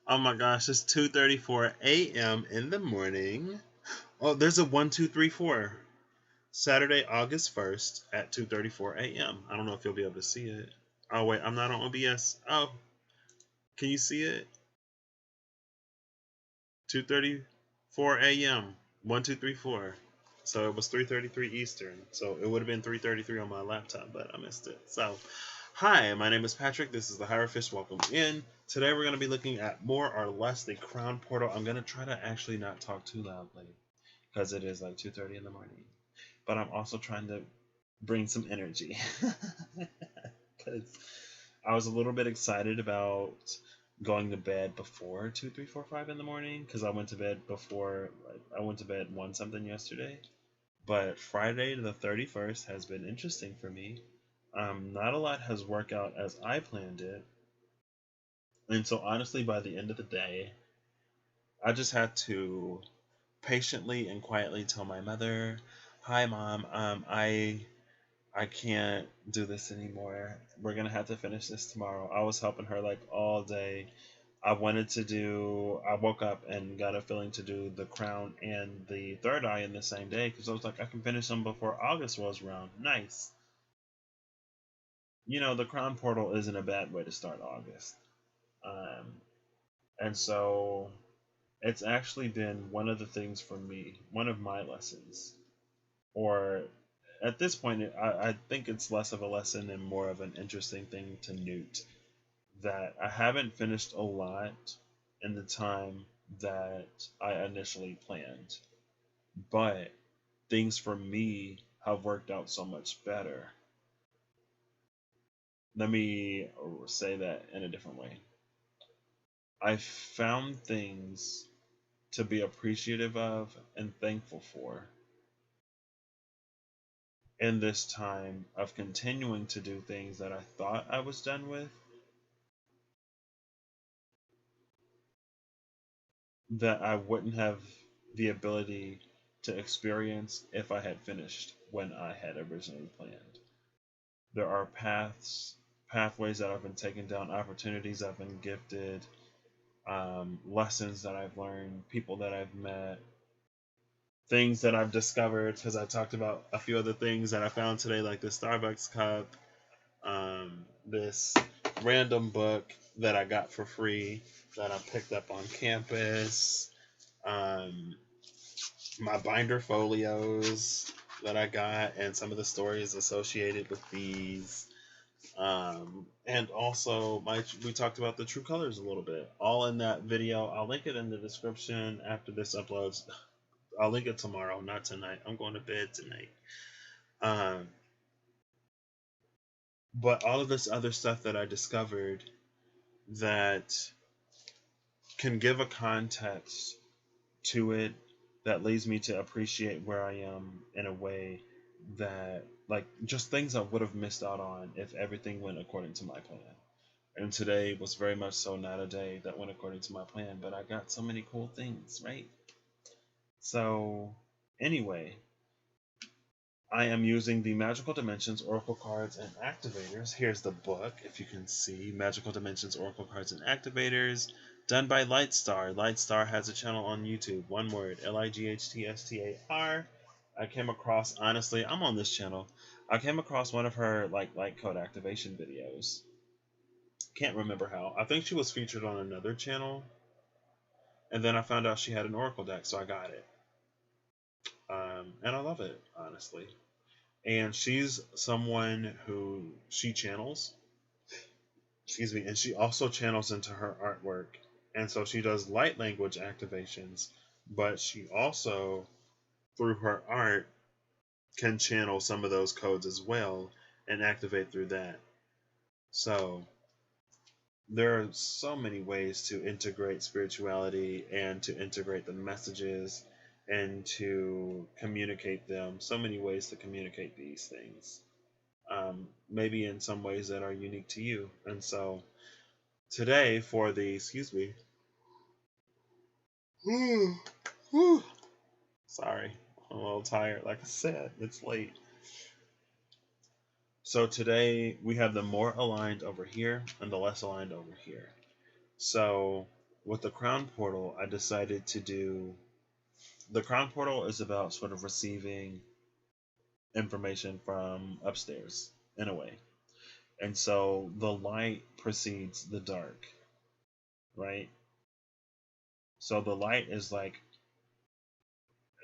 Oh my gosh, it's 2:34 a.m. in the morning. Oh, there's a 1234. Saturday, August 1st at 2:34 a.m. I don't know if you'll be able to see it. Oh wait, I'm not on OBS. Oh, can you see it? 2:34 a.m. 1234. So it was 3:33 Eastern. So it would have been 3:33 on my laptop, but I missed it. So, hi, my name is Patrick. This is the Hierophant. Welcome in. Today we're going to be looking at more or less the Crown Portal. I'm going to try to actually not talk too loudly because it is like 2:30 in the morning. But I'm also trying to bring some energy because I was a little bit excited about going to bed before 2, 3, 4, 5 in the morning because I went to bed before, like, I went to bed 1 something yesterday. But Friday the 31st has been interesting for me. Not a lot has worked out as I planned it, and so honestly, by the end of the day, I just had to patiently and quietly tell my mother, "Hi, mom. I can't do this anymore. We're gonna have to finish this tomorrow." I was helping her like all day. I woke up and got a feeling to do the crown and the third eye in the same day because I was like, I can finish them before August rolls around. Nice. The crown portal isn't a bad way to start August. Um, and so it's actually been one of the things for me, one of my lessons. Or at this point, I think it's less of a lesson and more of an interesting thing to note that I haven't finished a lot in the time that I initially planned, but things for me have worked out so much better. Let me say that in a different way. I found things to be appreciative of and thankful for in this time of continuing to do things that I thought I was done with that I wouldn't have the ability to experience if I had finished when I had originally planned. There are pathways that I've been taken down, opportunities I've been gifted, lessons that I've learned, people that I've met, things that I've discovered, because I talked about a few other things that I found today, like the Starbucks cup, this random book that I got for free that I picked up on campus, um, my binder folios that I got, and some of the stories associated with these. And also, we talked about the true colors a little bit, all in that video. I'll link it in the description after this uploads. I'll link it tomorrow, not tonight. I'm going to bed tonight. Um, but all of this other stuff that I discovered that can give a context to it that leads me to appreciate where I am in a way that, like, just things I would have missed out on if everything went according to my plan. And today was very much so not a day that went according to my plan, but I got so many cool things, right? So, anyway, I am using the Magical Dimensions Oracle Cards and Activators. Here's the book, if you can see. Magical Dimensions Oracle Cards and Activators, done by Lightstar. Lightstar has a channel on YouTube. One word, Lightstar. I came across, honestly, I'm on this channel. I came across one of her light code activation videos. Can't remember how. I think she was featured on another channel. And then I found out she had an Oracle deck, so I got it. And I love it, honestly. And she's someone who she channels, excuse me, and she also channels into her artwork. And so she does light language activations, but she also, through her art, can channel some of those codes as well and activate through that. So there are so many ways to integrate spirituality and to integrate the messages and to communicate them. So many ways to communicate these things. Maybe in some ways that are unique to you. And so today for the, excuse me, sorry, I'm a little tired. Like I said, it's late. So today we have the more aligned over here and the less aligned over here. So with the crown portal, I decided to do the crown portal is about sort of receiving information from upstairs in a way. And so the light precedes the dark, right? So the light is like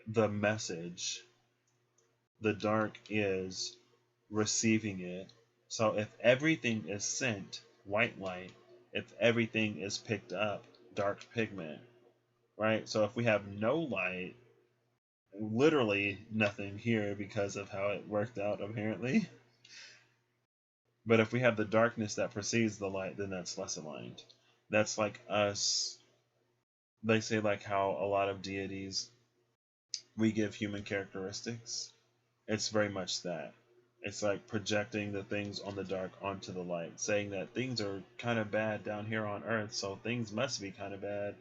the message, the dark is receiving it. So if everything is sent, white light, if everything is picked up, dark pigment, right? So if we have no light, literally nothing here because of how it worked out apparently. But if we have the darkness that precedes the light, then that's less aligned. That's like us. They say like how a lot of deities we give human characteristics. It's very much that. It's like projecting the things on the dark onto the light, saying that things are kind of bad down here on earth, so things must be kind of bad,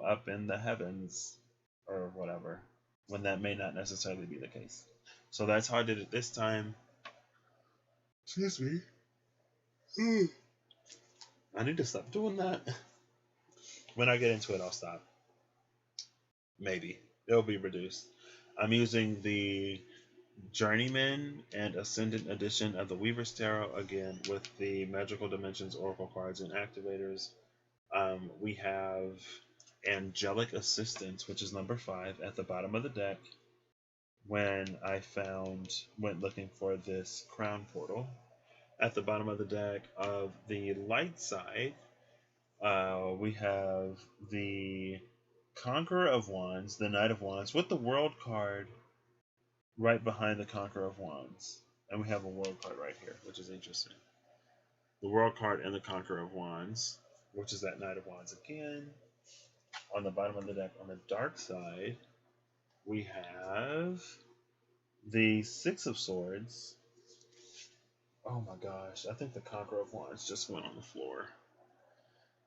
up in the heavens or whatever, when that may not necessarily be the case. So that's how I did it this time. Excuse me. I need to stop doing that. When I get into it, I'll stop. Maybe. It'll be reduced. I'm using the Journeyman and Ascendant edition of the Weaver's Tarot again with the Magical Dimensions Oracle cards and activators. We have Angelic Assistance, which is number 5 at the bottom of the deck. When I went looking for this crown portal. At the bottom of the deck of the light side, we have the Conqueror of Wands, the Knight of Wands, with the World card right behind the Conqueror of Wands. And we have a World card right here, which is interesting. The World card and the Conqueror of Wands, which is that Knight of Wands again. On the bottom of the deck, on the dark side, we have the Six of Swords. Oh my gosh, I think the Conqueror of Wands just went on the floor.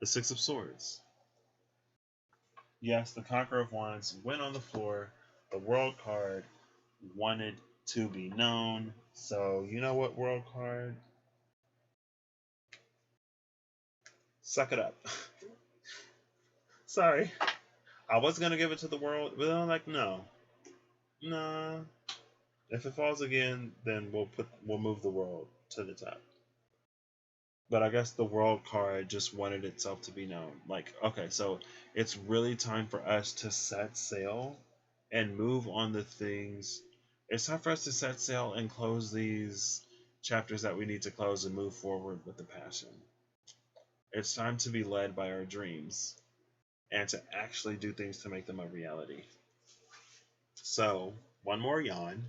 The Six of Swords. Yes, the Conqueror of Wands went on the floor. The World card wanted to be known. So, you know what, World card? Suck it up. Sorry. I was going to give it to the World, but I'm like, no. Nah. If it falls again, then we'll move the World to the top. But I guess the World card just wanted itself to be known. Like, okay, so it's really time for us to set sail and move on the things. It's time for us to set sail and close these chapters that we need to close and move forward with the passion. It's time to be led by our dreams and to actually do things to make them a reality. So, one more yawn.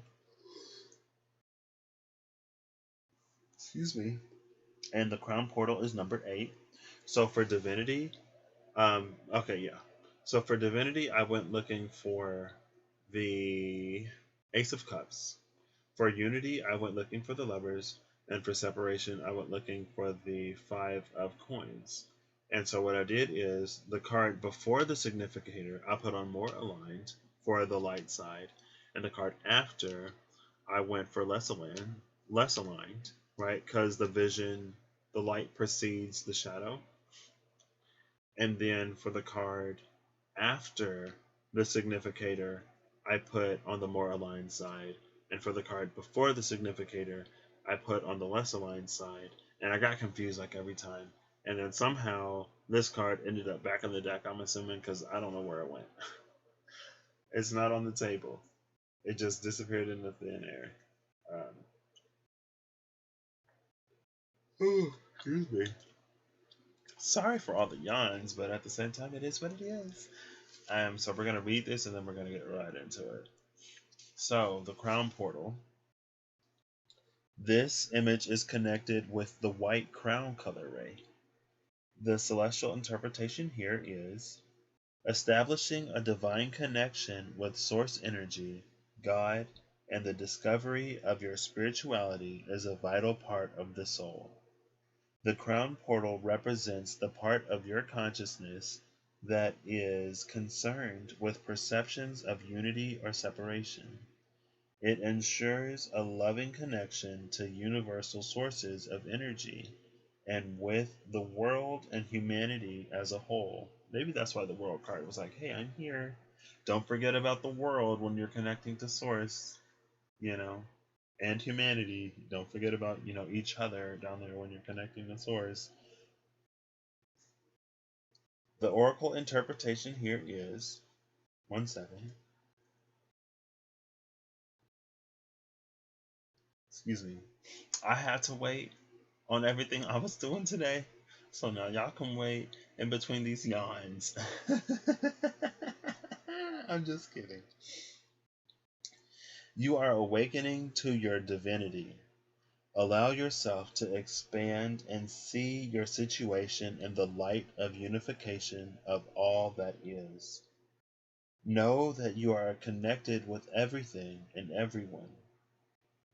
Excuse me. And the crown portal is number 8. So for divinity, okay, yeah. So for divinity, I went looking for the Ace of Cups. For unity, I went looking for the Lovers, and for separation, I went looking for the 5 of Coins. And so what I did is the card before the significator, I put on more aligned for the light side, and the card after, I went for less aligned, right? Because the light precedes the shadow. And then for the card after the significator, I put on the more aligned side. And for the card before the significator, I put on the less aligned side. And I got confused like every time. And then somehow this card ended up back in the deck, I'm assuming, because I don't know where it went. It's not on the table. It just disappeared into thin air. Excuse me. Sorry for all the yawns, but at the same time, it is what it is. So we're going to read this and then we're going to get right into it. So, the crown portal. This image is connected with the white crown color ray. The celestial interpretation here is establishing a divine connection with source energy, God, and the discovery of your spirituality is a vital part of the soul. The crown portal represents the part of your consciousness that is concerned with perceptions of unity or separation. It ensures a loving connection to universal sources of energy, and with the world and humanity as a whole. Maybe that's why the world card was like, hey, I'm here. Don't forget about the world when you're connecting to source, you know, and humanity. Don't forget about, each other down there when you're connecting to source. The oracle interpretation here is 1 second. Excuse me. I had to wait on everything I was doing today. So now y'all can wait in between these yawns. I'm just kidding. You are awakening to your divinity. Allow yourself to expand and see your situation in the light of unification of all that is. Know that you are connected with everything and everyone.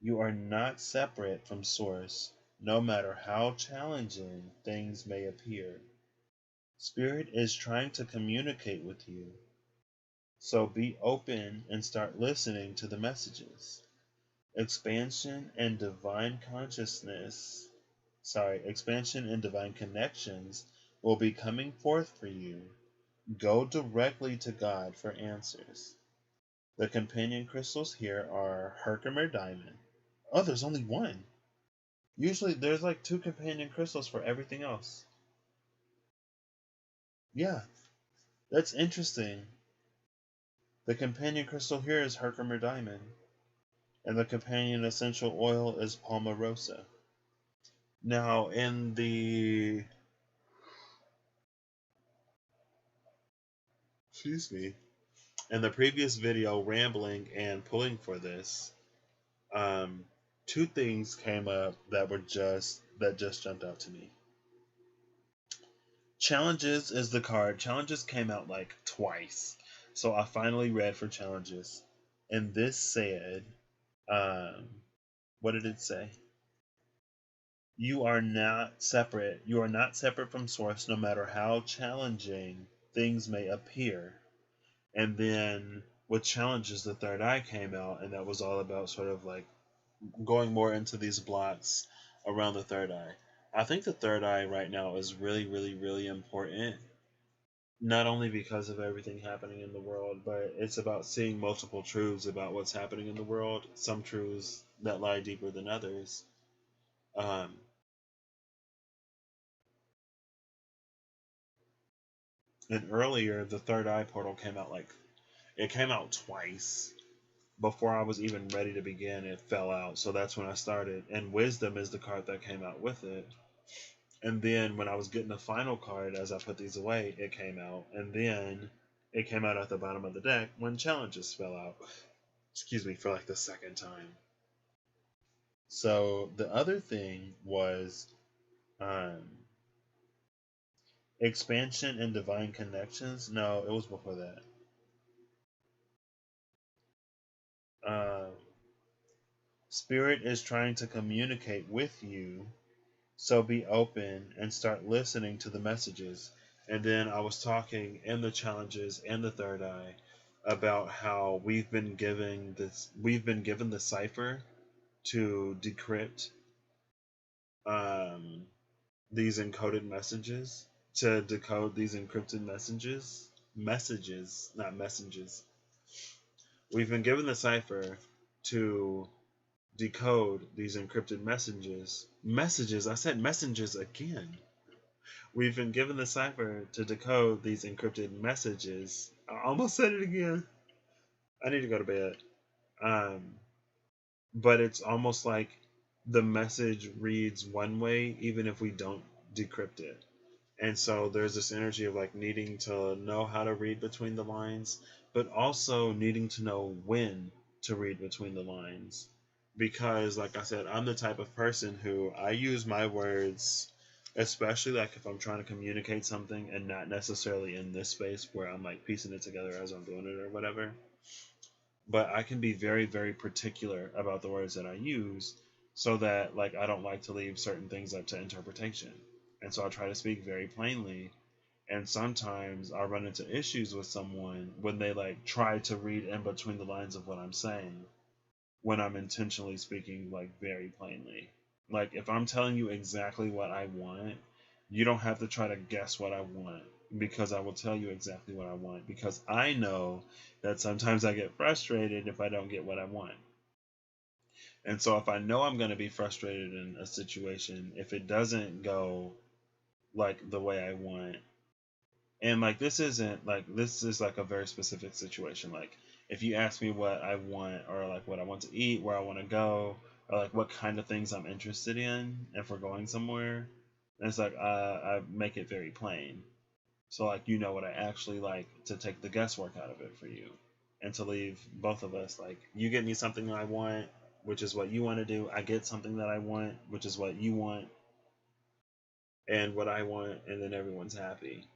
You are not separate from Source, no matter how challenging things may appear. Spirit is trying to communicate with you, so be open and start listening to the messages. Expansion and divine expansion and divine connections will be coming forth for you. Go directly to God for answers. The companion crystals here are Herkimer Diamond. Oh, there's only one. Usually there's like 2 companion crystals for everything else. Yeah, that's interesting. The companion crystal here is Herkimer Diamond, and the companion essential oil is Palmarosa. Now, in the previous video, rambling and pulling for this, 2 things came up that just jumped out to me. Challenges is the card. Challenges came out like twice. So I finally read for challenges. And this said, what did it say? You are not separate. You are not separate from Source no matter how challenging things may appear. And then with challenges, the third eye came out, and that was all about sort of like going more into these blocks around the third eye. I think the third eye right now is really, really, really important. Not only because of everything happening in the world, but it's about seeing multiple truths about what's happening in the world. Some truths that lie deeper than others. Um, and earlier, the third eye portal came out it came out twice. Before I was even ready to begin, it fell out. So that's when I started. And wisdom is the card that came out with it. And then when I was getting the final card, as I put these away, it came out. And then it came out at the bottom of the deck when challenges fell out. Excuse me, for like the second time. So the other thing was expansion and divine connections. No, it was before that. Spirit is trying to communicate with you, so be open and start listening to the messages. And then I was talking in the challenges and the third eye about how we've been given the cipher to decrypt these encoded messages, to decode these encrypted messages, not messages. We've been given the cipher to decode these encrypted messages. I said messages again. We've been given the cipher to decode these encrypted messages. I almost said it again. I need to go to bed. But it's almost like the message reads one way even if we don't decrypt it. And so there's this energy of like needing to know how to read between the lines, but also needing to know when to read between the lines. Because like I said, I'm the type of person who I use my words, especially like if I'm trying to communicate something and not necessarily in this space where I'm like piecing it together as I'm doing it or whatever. But I can be very, very particular about the words that I use so that like I don't like to leave certain things up to interpretation. And so I try to speak very plainly. And sometimes I run into issues with someone when they like try to read in between the lines of what I'm saying when I'm intentionally speaking like very plainly. Like, if I'm telling you exactly what I want, you don't have to try to guess what I want, because I will tell you exactly what I want, because I know that sometimes I get frustrated if I don't get what I want. And so if I know I'm going to be frustrated in a situation, if it doesn't go like the way I want, and like this isn't like, this is like a very specific situation. Like, if you ask me what I want, or like what I want to eat, where I want to go, or like what kind of things I'm interested in, if we're going somewhere, it's like I make it very plain. So like, you know what I actually like, to take the guesswork out of it for you, and to leave both of us like, you get me something that I want, which is what you want to do. I get something that I want, which is what you want, and what I want, and then everyone's happy.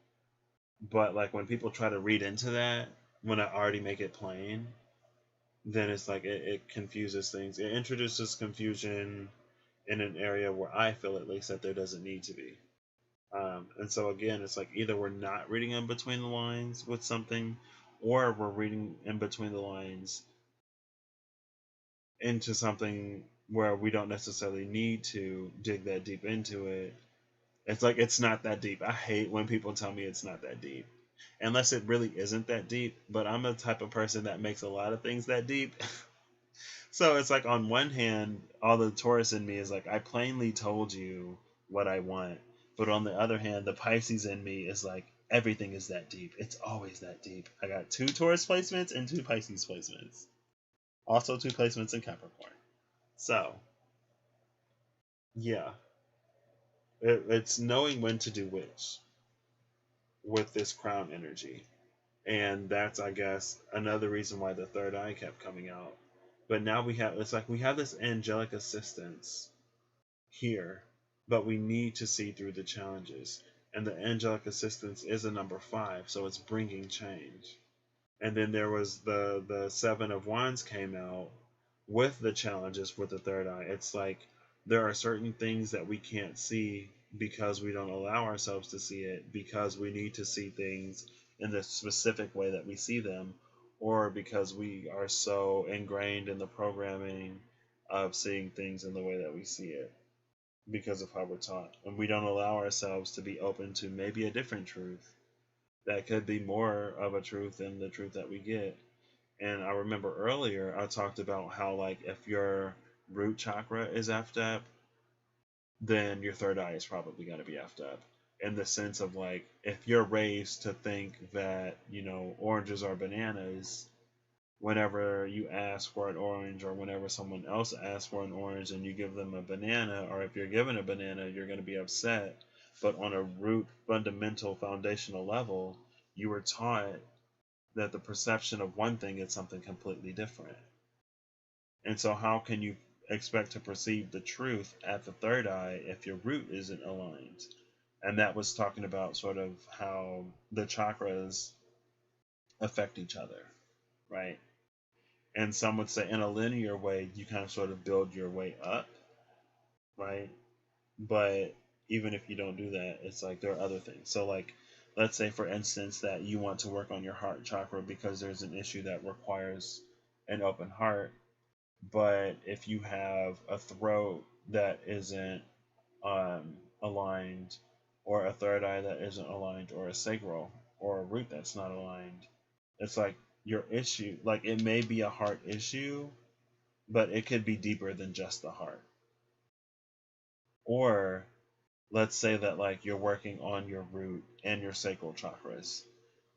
But like, when people try to read into that, when I already make it plain, then it's like it confuses things. It introduces confusion in an area where I feel, at least, that there doesn't need to be. And so again, it's like, either we're not reading in between the lines with something, or we're reading in between the lines into something where we don't necessarily need to dig that deep into it. It's like, it's not that deep. I hate when people tell me it's not that deep, unless it really isn't that deep. But I'm the type of person that makes a lot of things that deep. So it's like, on one hand, all the Taurus in me is like, I plainly told you what I want. But on the other hand, the Pisces in me is like, everything is that deep. It's always that deep. I got 2 Taurus placements and 2 Pisces placements. Also 2 placements in Capricorn. So, yeah. It's knowing when to do which with this crown energy. And that's, I guess, another reason why the third eye kept coming out. But now it's like we have this angelic assistance here, but we need to see through the challenges. And the angelic assistance is a number 5, so it's bringing change. And then there was the 7 of Wands came out with the challenges with the third eye. It's like, there are certain things that we can't see because we don't allow ourselves to see it, because we need to see things in the specific way that we see them, or because we are so ingrained in the programming of seeing things in the way that we see it, because of how we're taught. And we don't allow ourselves to be open to maybe a different truth that could be more of a truth than the truth that we get. And I remember earlier I talked about how, like, if your root chakra is effed up, then your third eye is probably going to be effed up. In the sense of, like, if you're raised to think that, oranges are bananas, whenever you ask for an orange, or whenever someone else asks for an orange and you give them a banana, or if you're given a banana, you're going to be upset. But on a root, fundamental, foundational level, you were taught that the perception of one thing is something completely different. And so, how can you expect to perceive the truth at the third eye if your root isn't aligned? And that was talking about sort of how the chakras affect each other, right? And some would say, in a linear way, you kind of sort of build your way up, right? But even if you don't do that, it's like, there are other things. So, like, let's say, for instance, that you want to work on your heart chakra because there's an issue that requires an open heart. But if you have a throat that isn't aligned, or a third eye that isn't aligned, or a sacral or a root that's not aligned, it's like, your issue, like, it may be a heart issue, but it could be deeper than just the heart. Or let's say that, like, you're working on your root and your sacral chakras,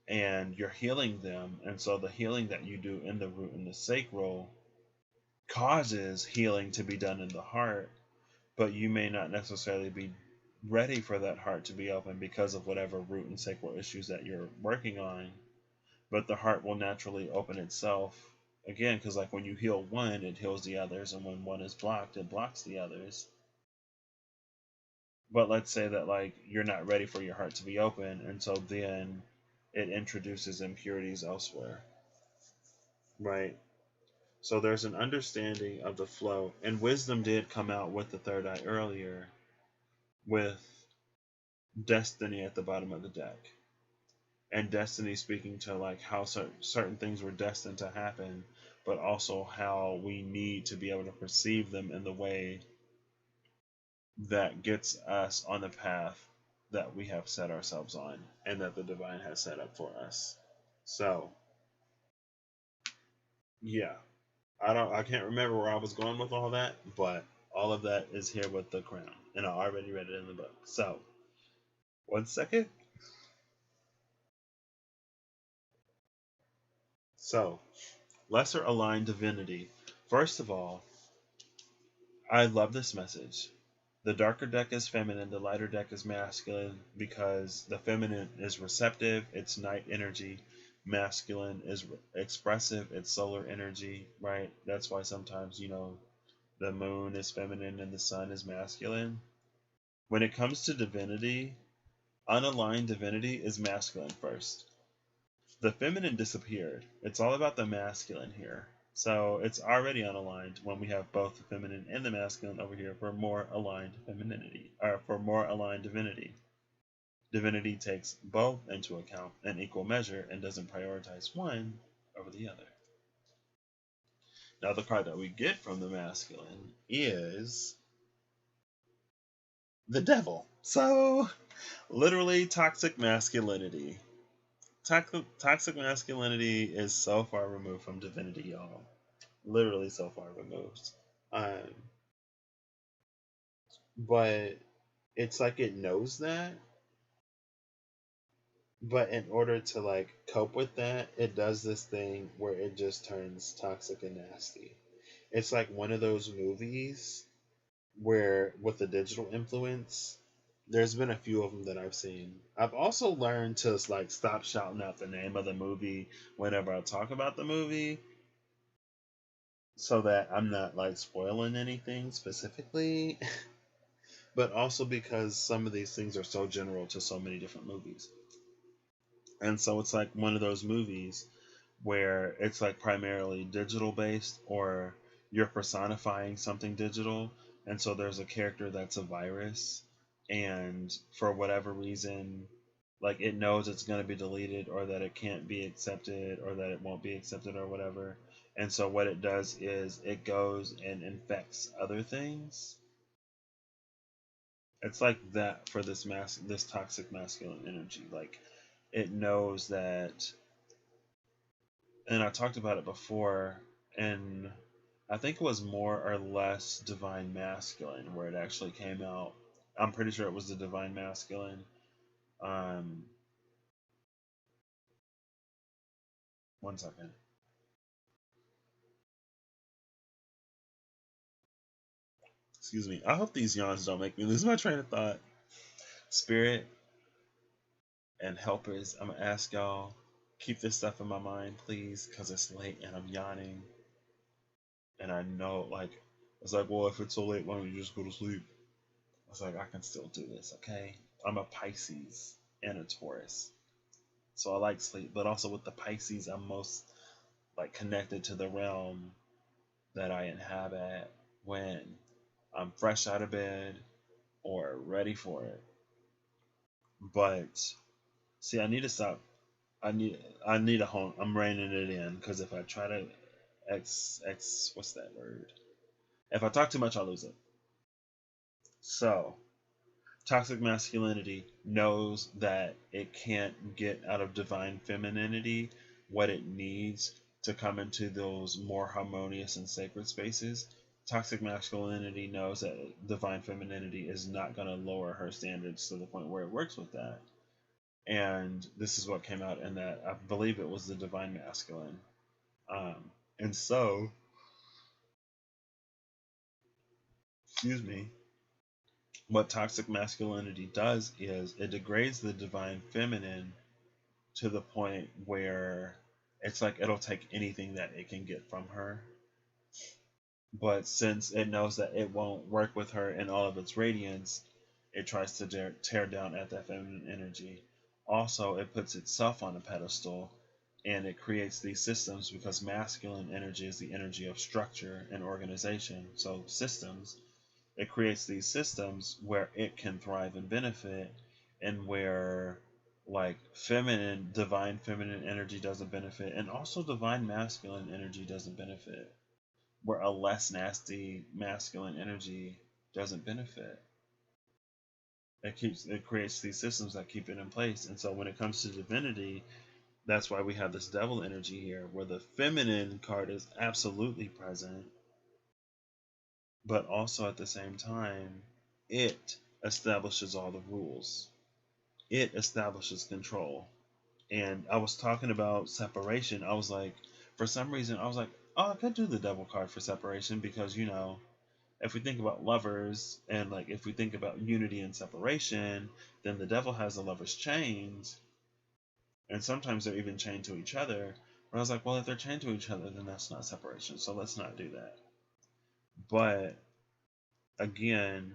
and you're healing them, and so the healing that you do in the root and the sacral causes healing to be done in the heart, but you may not necessarily be ready for that heart to be open because of whatever root and sacral issues that you're working on. But the heart will naturally open itself again, because, like, when you heal one, it heals the others, and when one is blocked, it blocks the others. But let's say that, like, you're not ready for your heart to be open, and so then it introduces impurities elsewhere, right? So there's an understanding of the flow, and wisdom did come out with the third eye earlier, with destiny at the bottom of the deck, and destiny speaking to, like, how certain things were destined to happen, but also how we need to be able to perceive them in the way that gets us on the path that we have set ourselves on and that the divine has set up for us. So, yeah, I can't remember where I was going with all that, but all of that is here with the crown, and I already read it in the book. So, one second. So, lesser aligned divinity. First of all, I love this message. The darker deck is feminine, the lighter deck is masculine because the feminine is receptive, it's night energy. Masculine is expressive, it's solar energy, right? That's why sometimes, the moon is feminine and the sun is masculine. When it comes to divinity, unaligned divinity is masculine first. The feminine disappeared. It's all about the masculine here. So it's already unaligned when we have both the feminine and the masculine over here for more aligned femininity, or for more aligned divinity. Divinity takes both into account in equal measure and doesn't prioritize one over the other. Now, the card that we get from the masculine is the devil. So, literally, toxic masculinity. Toxic masculinity is so far removed from divinity, y'all. Literally so far removed. Um, but it's like it knows that, but in order to like cope with that, it does this thing where it just turns toxic and nasty. It's like one of those movies where with the digital influence, there's been a few of them that I've seen. I've also learned to like stop shouting out the name of the movie whenever I talk about the movie so that I'm not like spoiling anything specifically, but also because some of these things are so general to so many different movies. And so it's like one of those movies where it's like primarily digital based or you're personifying something digital. And so there's a character that's a virus, and for whatever reason, like it knows it's going to be deleted or that it can't be accepted or that it won't be accepted or whatever. And so what it does is it goes and infects other things. It's like that for this toxic masculine energy. Like it knows that, and I talked about it before, and I think it was more or less divine masculine where it actually came out. I'm pretty sure it was the divine masculine. Um, One second. Excuse me. I hope these yawns don't make me lose my train of thought. Spirit and helpers, I'm gonna ask y'all keep this stuff in my mind, please, because it's late and I'm yawning. And I know, like, it's like, well, if it's so late, why don't you just go to sleep? I was like, I can still do this, okay? I'm a Pisces and a Taurus. So I like sleep, but also with the Pisces, I'm most like connected to the realm that I inhabit when I'm fresh out of bed or ready for it. But see, I need to stop. I need a home. I'm reining it in because if I try to what's that word? If I talk too much, I'll lose it. So toxic masculinity knows that it can't get out of divine femininity what it needs to come into those more harmonious and sacred spaces. Toxic masculinity knows that divine femininity is not going to lower her standards to the point where it works with that. And this is what came out in that. I believe it was the divine masculine. And so, excuse me, what toxic masculinity does is it degrades the divine feminine to the point where it's like it'll take anything that it can get from her. But since it knows that it won't work with her in all of its radiance, it tries to tear down at that feminine energy. Also, it puts itself on a pedestal and it creates these systems because masculine energy is the energy of structure and organization. So, systems, it creates these systems where it can thrive and benefit, and where like divine feminine energy doesn't benefit, and also divine masculine energy doesn't benefit, where a less nasty masculine energy doesn't benefit. It creates these systems that keep it in place. And so when it comes to divinity, that's why we have this devil energy here, where the feminine card is absolutely present, but also at the same time, it establishes all the rules. It establishes control. And I was talking about separation. I was like, for some reason, I was like, oh, I could do the devil card for separation because, if we think about lovers and like if we think about unity and separation, then the devil has the lovers chained, and sometimes they're even chained to each other. But I was like, well, if they're chained to each other, then that's not separation. So let's not do that. But again,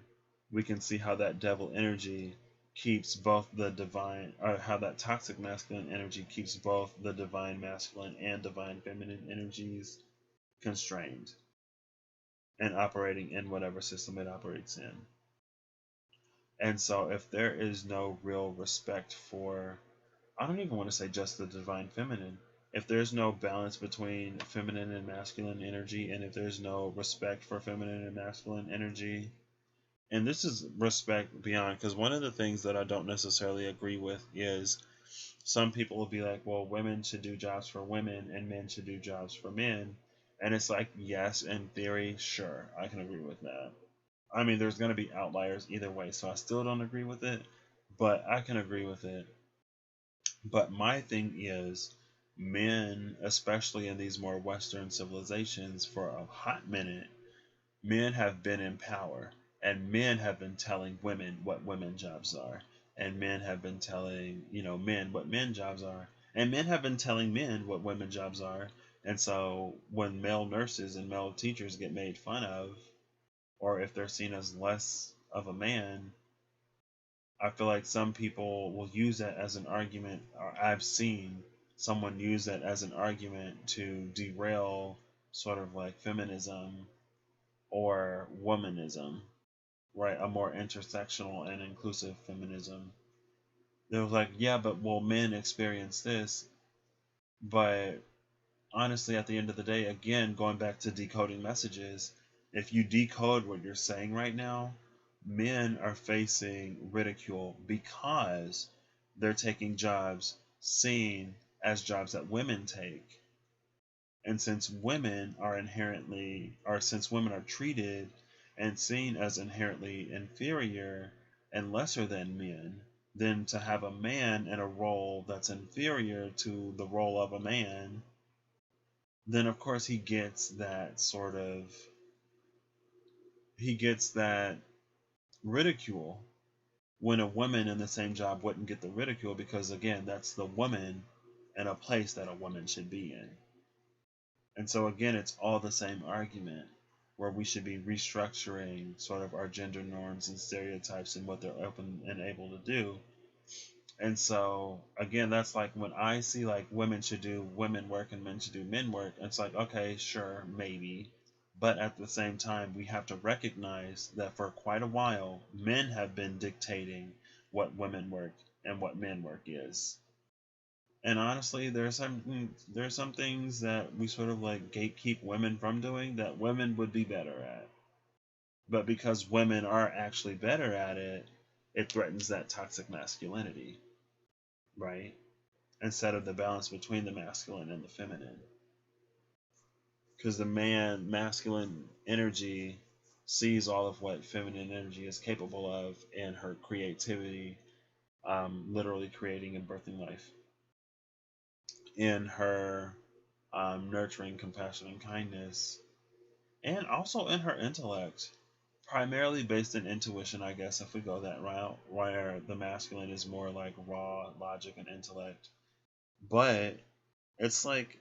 we can see how that devil energy keeps both the divine, or how that toxic masculine energy keeps both the divine masculine and divine feminine energies constrained and operating in whatever system it operates in. And so, if there is no real respect for, I don't even want to say just the divine feminine, if there's no balance between feminine and masculine energy, and if there's no respect for feminine and masculine energy, and this is respect beyond, because one of the things that I don't necessarily agree with is some people will be like, well, women should do jobs for women and men should do jobs for men. And it's like, yes, in theory, sure, I can agree with that. I mean, there's going to be outliers either way, so I still don't agree with it, but I can agree with it. But my thing is, men, especially in these more Western civilizations, for a hot minute, men have been in power, and men have been telling women what women jobs are, and men have been telling men what men jobs are, and men have been telling men what women jobs are. And so when male nurses and male teachers get made fun of, or if they're seen as less of a man, I feel like some people will use that as an argument, or I've seen someone use that as an argument to derail sort of like feminism or womanism, right? A more intersectional and inclusive feminism. They was like, yeah, but well, men experience this, but honestly, at the end of the day, again, going back to decoding messages, if you decode what you're saying right now, men are facing ridicule because they're taking jobs seen as jobs that women take. And since women are treated and seen as inherently inferior and lesser than men, then to have a man in a role that's inferior to the role of a man, then of course he gets that ridicule, when a woman in the same job wouldn't get the ridicule, because again, that's the woman in a place that a woman should be in. And so again, it's all the same argument, where we should be restructuring sort of our gender norms and stereotypes and what they're open and able to do. And so again, that's like when I see like women should do women work and men should do men work, it's like, okay, sure, maybe. But at the same time, we have to recognize that for quite a while, men have been dictating what women work and what men work is. And honestly, there's some things that we sort of like gatekeep women from doing that women would be better at. But because women are actually better at it, it threatens that toxic masculinity, right? Instead of the balance between the masculine and the feminine. Because the masculine energy sees all of what feminine energy is capable of in her creativity, literally creating and birthing life, in her nurturing, compassion, and kindness, and also in her intellect, primarily based in intuition, I guess, if we go that route, where the masculine is more like raw logic and intellect. But it's like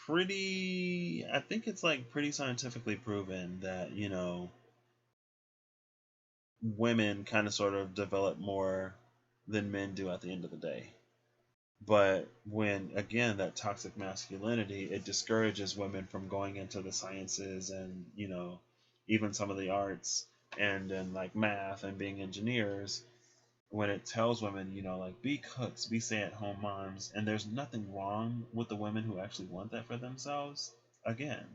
I think it's like pretty scientifically proven that, women kind of sort of develop more than men do at the end of the day. But when, again, that toxic masculinity, it discourages women from going into the sciences and, even some of the arts and then like math and being engineers, when it tells women, like be cooks, be stay at home moms, and there's nothing wrong with the women who actually want that for themselves, again.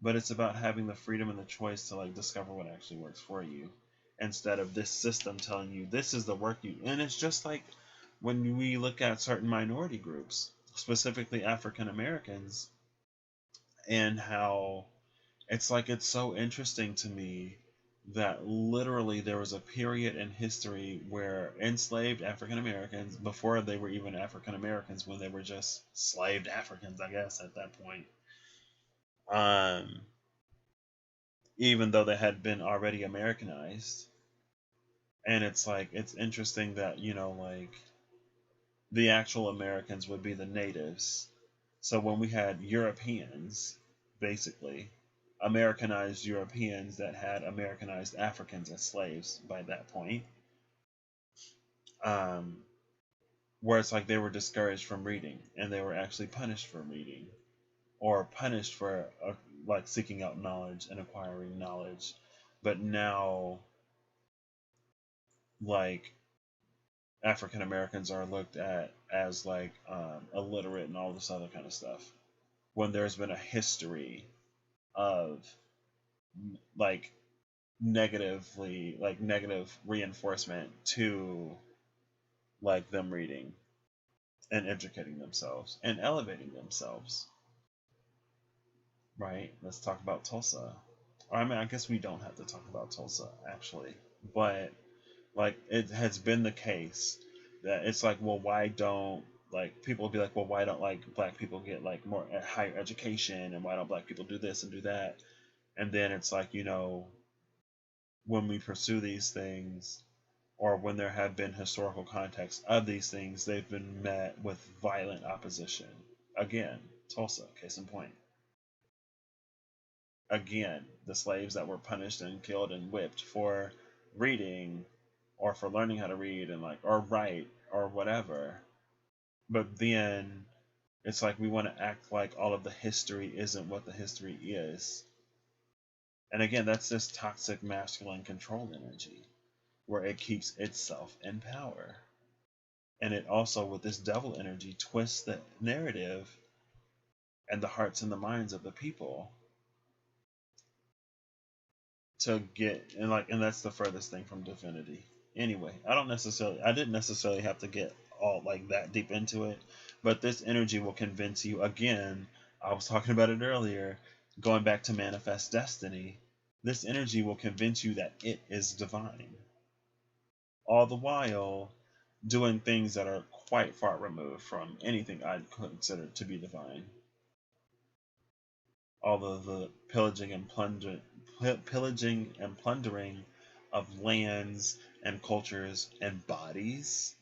But it's about having the freedom and the choice to like discover what actually works for you. instead of this system telling you this is the work you. And it's just like when we look at certain minority groups, specifically African Americans, and how it's like it's so interesting to me that literally there was a period in history where enslaved African Americans, before they were even African Americans, when they were just slaved Africans, I guess, at that point, um, even though they had been already Americanized. And it's like, it's interesting that, like the actual Americans would be the natives. So when we had Europeans, basically, Americanized Europeans that had Americanized Africans as slaves by that point, um, where it's like they were discouraged from reading and they were actually punished for reading or punished for like seeking out knowledge and acquiring knowledge. But now, like, African Americans are looked at as like illiterate and all this other kind of stuff, when there's been a history of like negative reinforcement to like them reading and educating themselves and elevating themselves. Right? Let's talk about Tulsa. I mean, I guess we don't have to talk about Tulsa actually, but like it has been the case that it's like, well, why don't like people will be like, well, why don't like black people get like more higher education, and why don't black people do this and do that? And then it's like, when we pursue these things, or when there have been historical contexts of these things, they've been met with violent opposition. Again, Tulsa, case in point. Again, the slaves that were punished and killed and whipped for reading, or for learning how to read and like or write or whatever. But then it's like we want to act like all of the history isn't what the history is. And again, that's this toxic masculine control energy where it keeps itself in power. And it also, with this devil energy, twists the narrative and the hearts and the minds of the people to get, and that's the furthest thing from divinity. Anyway, I didn't necessarily have to get all like that deep into it, but this energy will convince you again. I was talking about it earlier, going back to manifest destiny. This energy will convince you that it is divine, all the while doing things that are quite far removed from anything I'd consider to be divine. All of the pillaging and plundering of lands and cultures and bodies,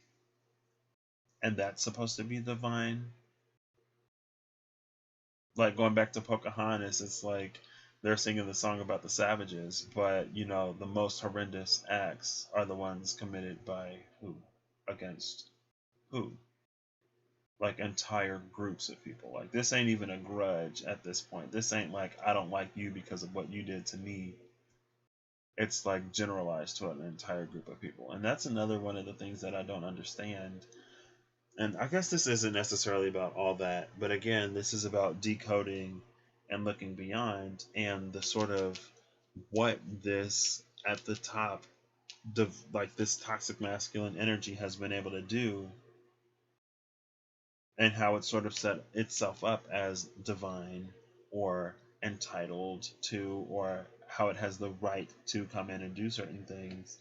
and that's supposed to be divine. Like going back to Pocahontas, it's like they're singing the song about the savages, but the most horrendous acts are the ones committed by who? Against who? Like entire groups of people. Like this ain't even a grudge at this point. This ain't like I don't like you because of what you did to me. It's like generalized to an entire group of people. And that's another one of the things that I don't understand. And I guess this isn't necessarily about all that, but again, this is about decoding and looking beyond, and the sort of what this at the top, like this toxic masculine energy has been able to do, and how it sort of set itself up as divine or entitled to, or how it has the right to come in and do certain things,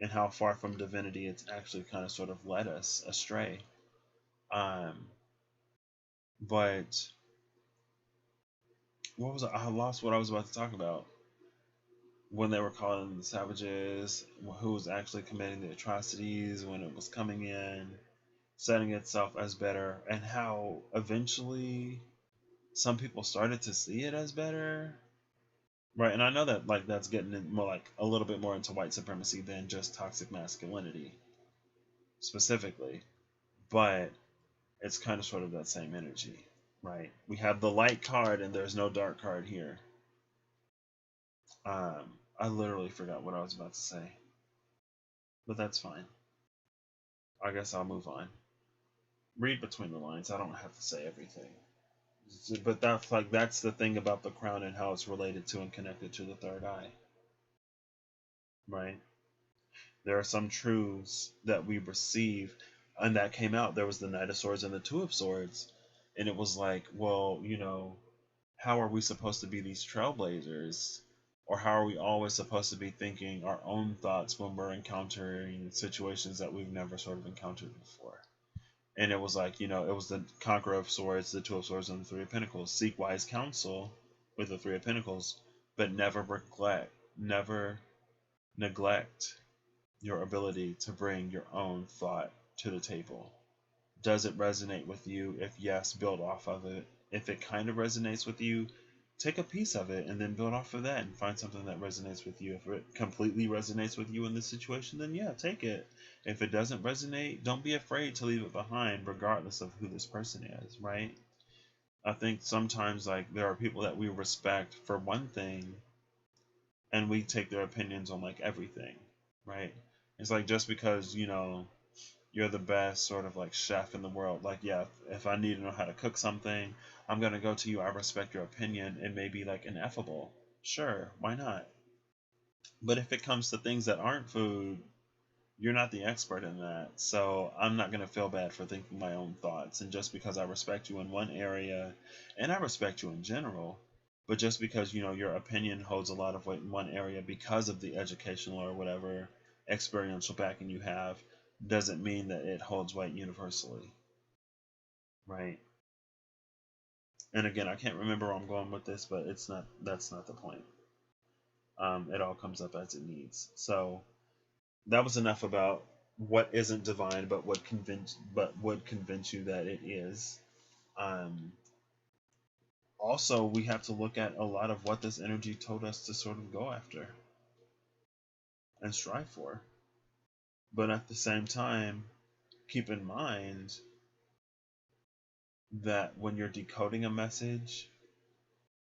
and how far from divinity it's actually kind of sort of led us astray. But what was I lost what I was about to talk about when they were calling them the savages, who was actually committing the atrocities, when it was coming in, setting itself as better, and how eventually some people started to see it as better, right? And I know that like that's getting in more like a little bit more into white supremacy than just toxic masculinity specifically, but it's kind of sort of that same energy, right? We have the light card and there's no dark card here. I literally forgot what I was about to say, but that's fine. I guess I'll move on. Read between the lines. I don't have to say everything. But that's the thing about the crown and how it's related to and connected to the third eye. right? There are some truths that we receive, and that came out. There was the Knight of Swords and the Two of Swords, and it was like, well, how are we supposed to be these trailblazers? Or how are we always supposed to be thinking our own thoughts when we're encountering situations that we've never sort of encountered before? And it was like, it was the Conqueror of Swords, the Two of Swords, and the Three of Pentacles. Seek wise counsel with the Three of Pentacles, but never neglect your ability to bring your own thought to the table. Does it resonate with you? If yes, build off of it. If it kind of resonates with you, take a piece of it and then build off of that and find something that resonates with you. If it completely resonates with you in this situation, then yeah, take it. If it doesn't resonate, don't be afraid to leave it behind, regardless of who this person is, right? I think sometimes, like, there are people that we respect for one thing and we take their opinions on like everything, right? It's like, just because you're the best sort of like chef in the world, like, yeah, if I need to know how to cook something, I'm gonna go to you. I respect your opinion. It may be like ineffable, sure, why not? But if it comes to things that aren't food, you're not the expert in that, so I'm not gonna feel bad for thinking my own thoughts. And just because I respect you in one area, and I respect you in general, but just because your opinion holds a lot of weight in one area because of the educational or whatever experiential backing you have, doesn't mean that it holds weight universally, right? And again, I can't remember where I'm going with this, but that's not the point. It all comes up as it needs. So that was enough about what isn't divine, but would convince you that it is. Um, Also, we have to look at a lot of what this energy told us to sort of go after and strive for. But at the same time, keep in mind that when you're decoding a message,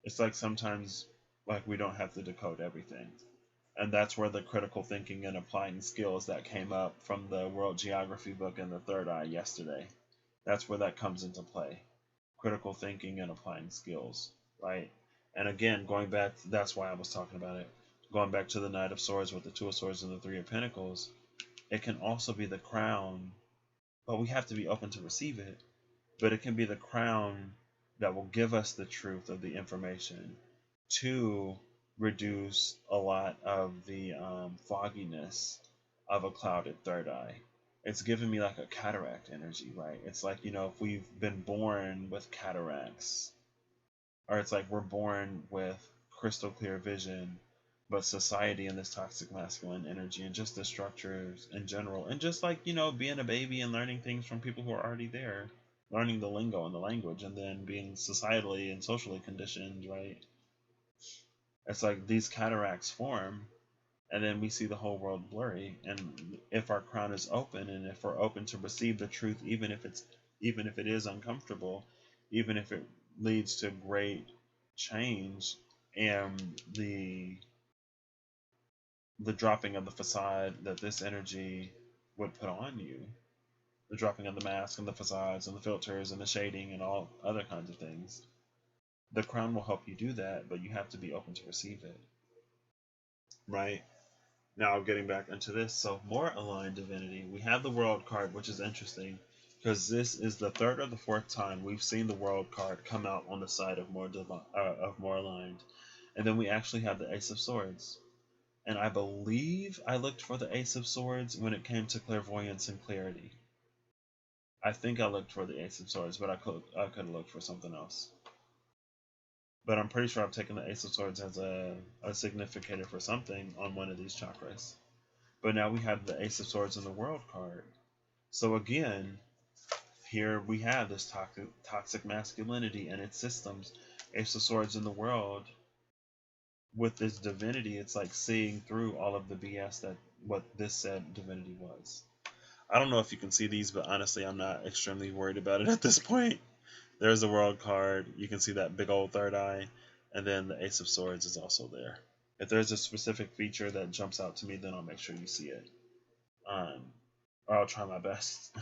it's like sometimes, like, we don't have to decode everything. And that's where the critical thinking and applying skills that came up from the World Geography book and the Third Eye yesterday, that's where that comes into play. Critical thinking and applying skills, right? And again, going back, that's why I was talking about it. Going back to the Knight of Swords with the Two of Swords and the Three of Pentacles, it can also be the crown, but we have to be open to receive it. But it can be the crown that will give us the truth of the information to reduce a lot of the fogginess of a clouded third eye. It's giving me like a cataract energy, right? It's like, if we've been born with cataracts, or it's like we're born with crystal clear vision, but society and this toxic masculine energy and just the structures in general, and just like, being a baby and learning things from people who are already there, learning the lingo and the language, and then being societally and socially conditioned, right? It's like these cataracts form, and then we see the whole world blurry. And if our crown is open, and if we're open to receive the truth, even if it is uncomfortable, even if it leads to great change and the dropping of the facade that this energy would put on you, the dropping of the mask and the facades and the filters and the shading and all other kinds of things, the crown will help you do that, but you have to be open to receive it, right? Now, getting back into this, so more aligned divinity. We have the World card, which is interesting because this is the third or the fourth time we've seen the World card come out on the side of more aligned, and then we actually have the Ace of Swords. And I believe I looked for the Ace of Swords when it came to clairvoyance and clarity. I think I looked for the Ace of Swords, but I could have looked for something else. But I'm pretty sure I've taken the Ace of Swords as a significator for something on one of these chakras. But now we have the Ace of Swords in the World card. So again, here we have this toxic masculinity and its systems. Ace of Swords in the World with this divinity, it's like seeing through all of the BS that what this said divinity was. I don't know if you can see these, but honestly, I'm not extremely worried about it at this point. There's the World card. You can see that big old third eye. And then the Ace of Swords is also there. If there's a specific feature that jumps out to me, then I'll make sure you see it. Or I'll try my best.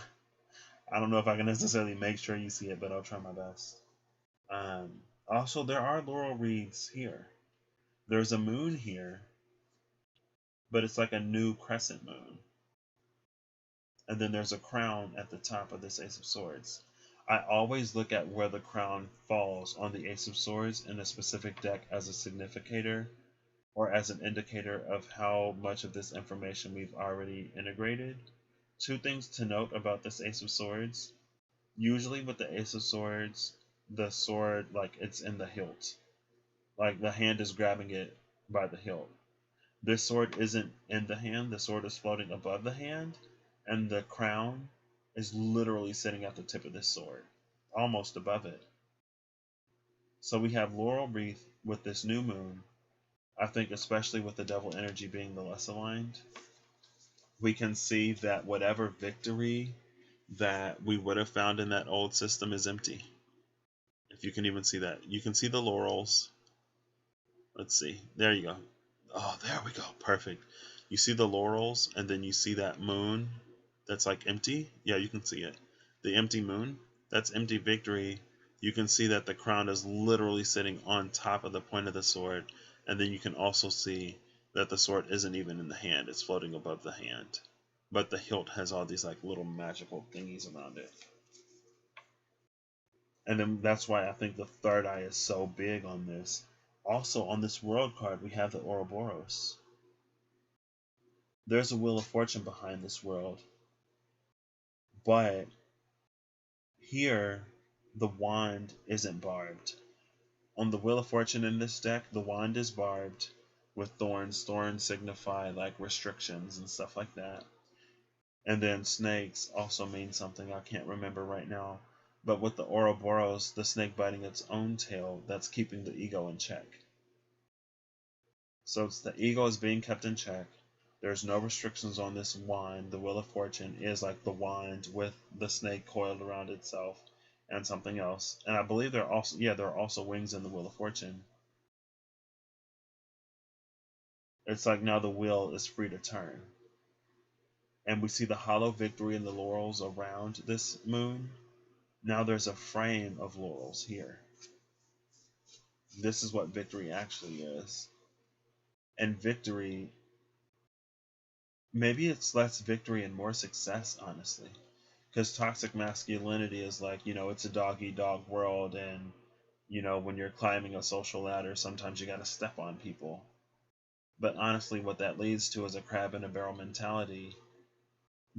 I don't know if I can necessarily make sure you see it, but I'll try my best. Also, there are laurel wreaths here. There's a moon here. but it's like a new crescent moon. And then there's a crown at the top of this Ace of Swords. I always look at where the crown falls on the Ace of Swords in a specific deck as a significator or as an indicator of how much of this information we've already integrated. Two things to note about this Ace of Swords. Usually with the Ace of Swords, the sword, like, it's in the hilt. Like, the hand is grabbing it by the hilt. This sword isn't in the hand. The sword is floating above the hand, and the crown is literally sitting at the tip of this sword, almost above it. So we have laurel wreath with this new moon. I think especially with the devil energy being the less aligned, we can see that whatever victory that we would have found in that old system is empty. If you can even see that. You can see the laurels. Let's see. There you go. Oh, there we go. Perfect. You see the laurels, and then you see that moon that's like empty. Yeah, you can see it. The empty moon, that's empty victory. You can see that the crown is literally sitting on top of the point of the sword. And then you can also see that the sword isn't even in the hand. It's floating above the hand. But the hilt has all these like little magical thingies around it. And then that's why I think the third eye is so big on this. Also, on this world card, we have the Ouroboros. There's a Wheel of Fortune behind this world. But here, the wand isn't barbed. On the Wheel of Fortune in this deck, the wand is barbed with thorns. Thorns signify like restrictions and stuff like that. And then snakes also mean something I can't remember right now. But with the Ouroboros, the snake biting its own tail, that's keeping the ego in check. So it's the ego is being kept in check. There's no restrictions on this wand. The Wheel of Fortune is like the wand with the snake coiled around itself and something else. And I believe there are also wings in the Wheel of Fortune. It's like now the wheel is free to turn. And we see the hollow victory and the laurels around this moon. Now there's a frame of laurels here. This is what victory actually is. And victory, maybe it's less victory and more success, honestly. Because toxic masculinity is like, it's a dog-eat-dog world, and, when you're climbing a social ladder, sometimes you got to step on people. But honestly, what that leads to is a crab in a barrel mentality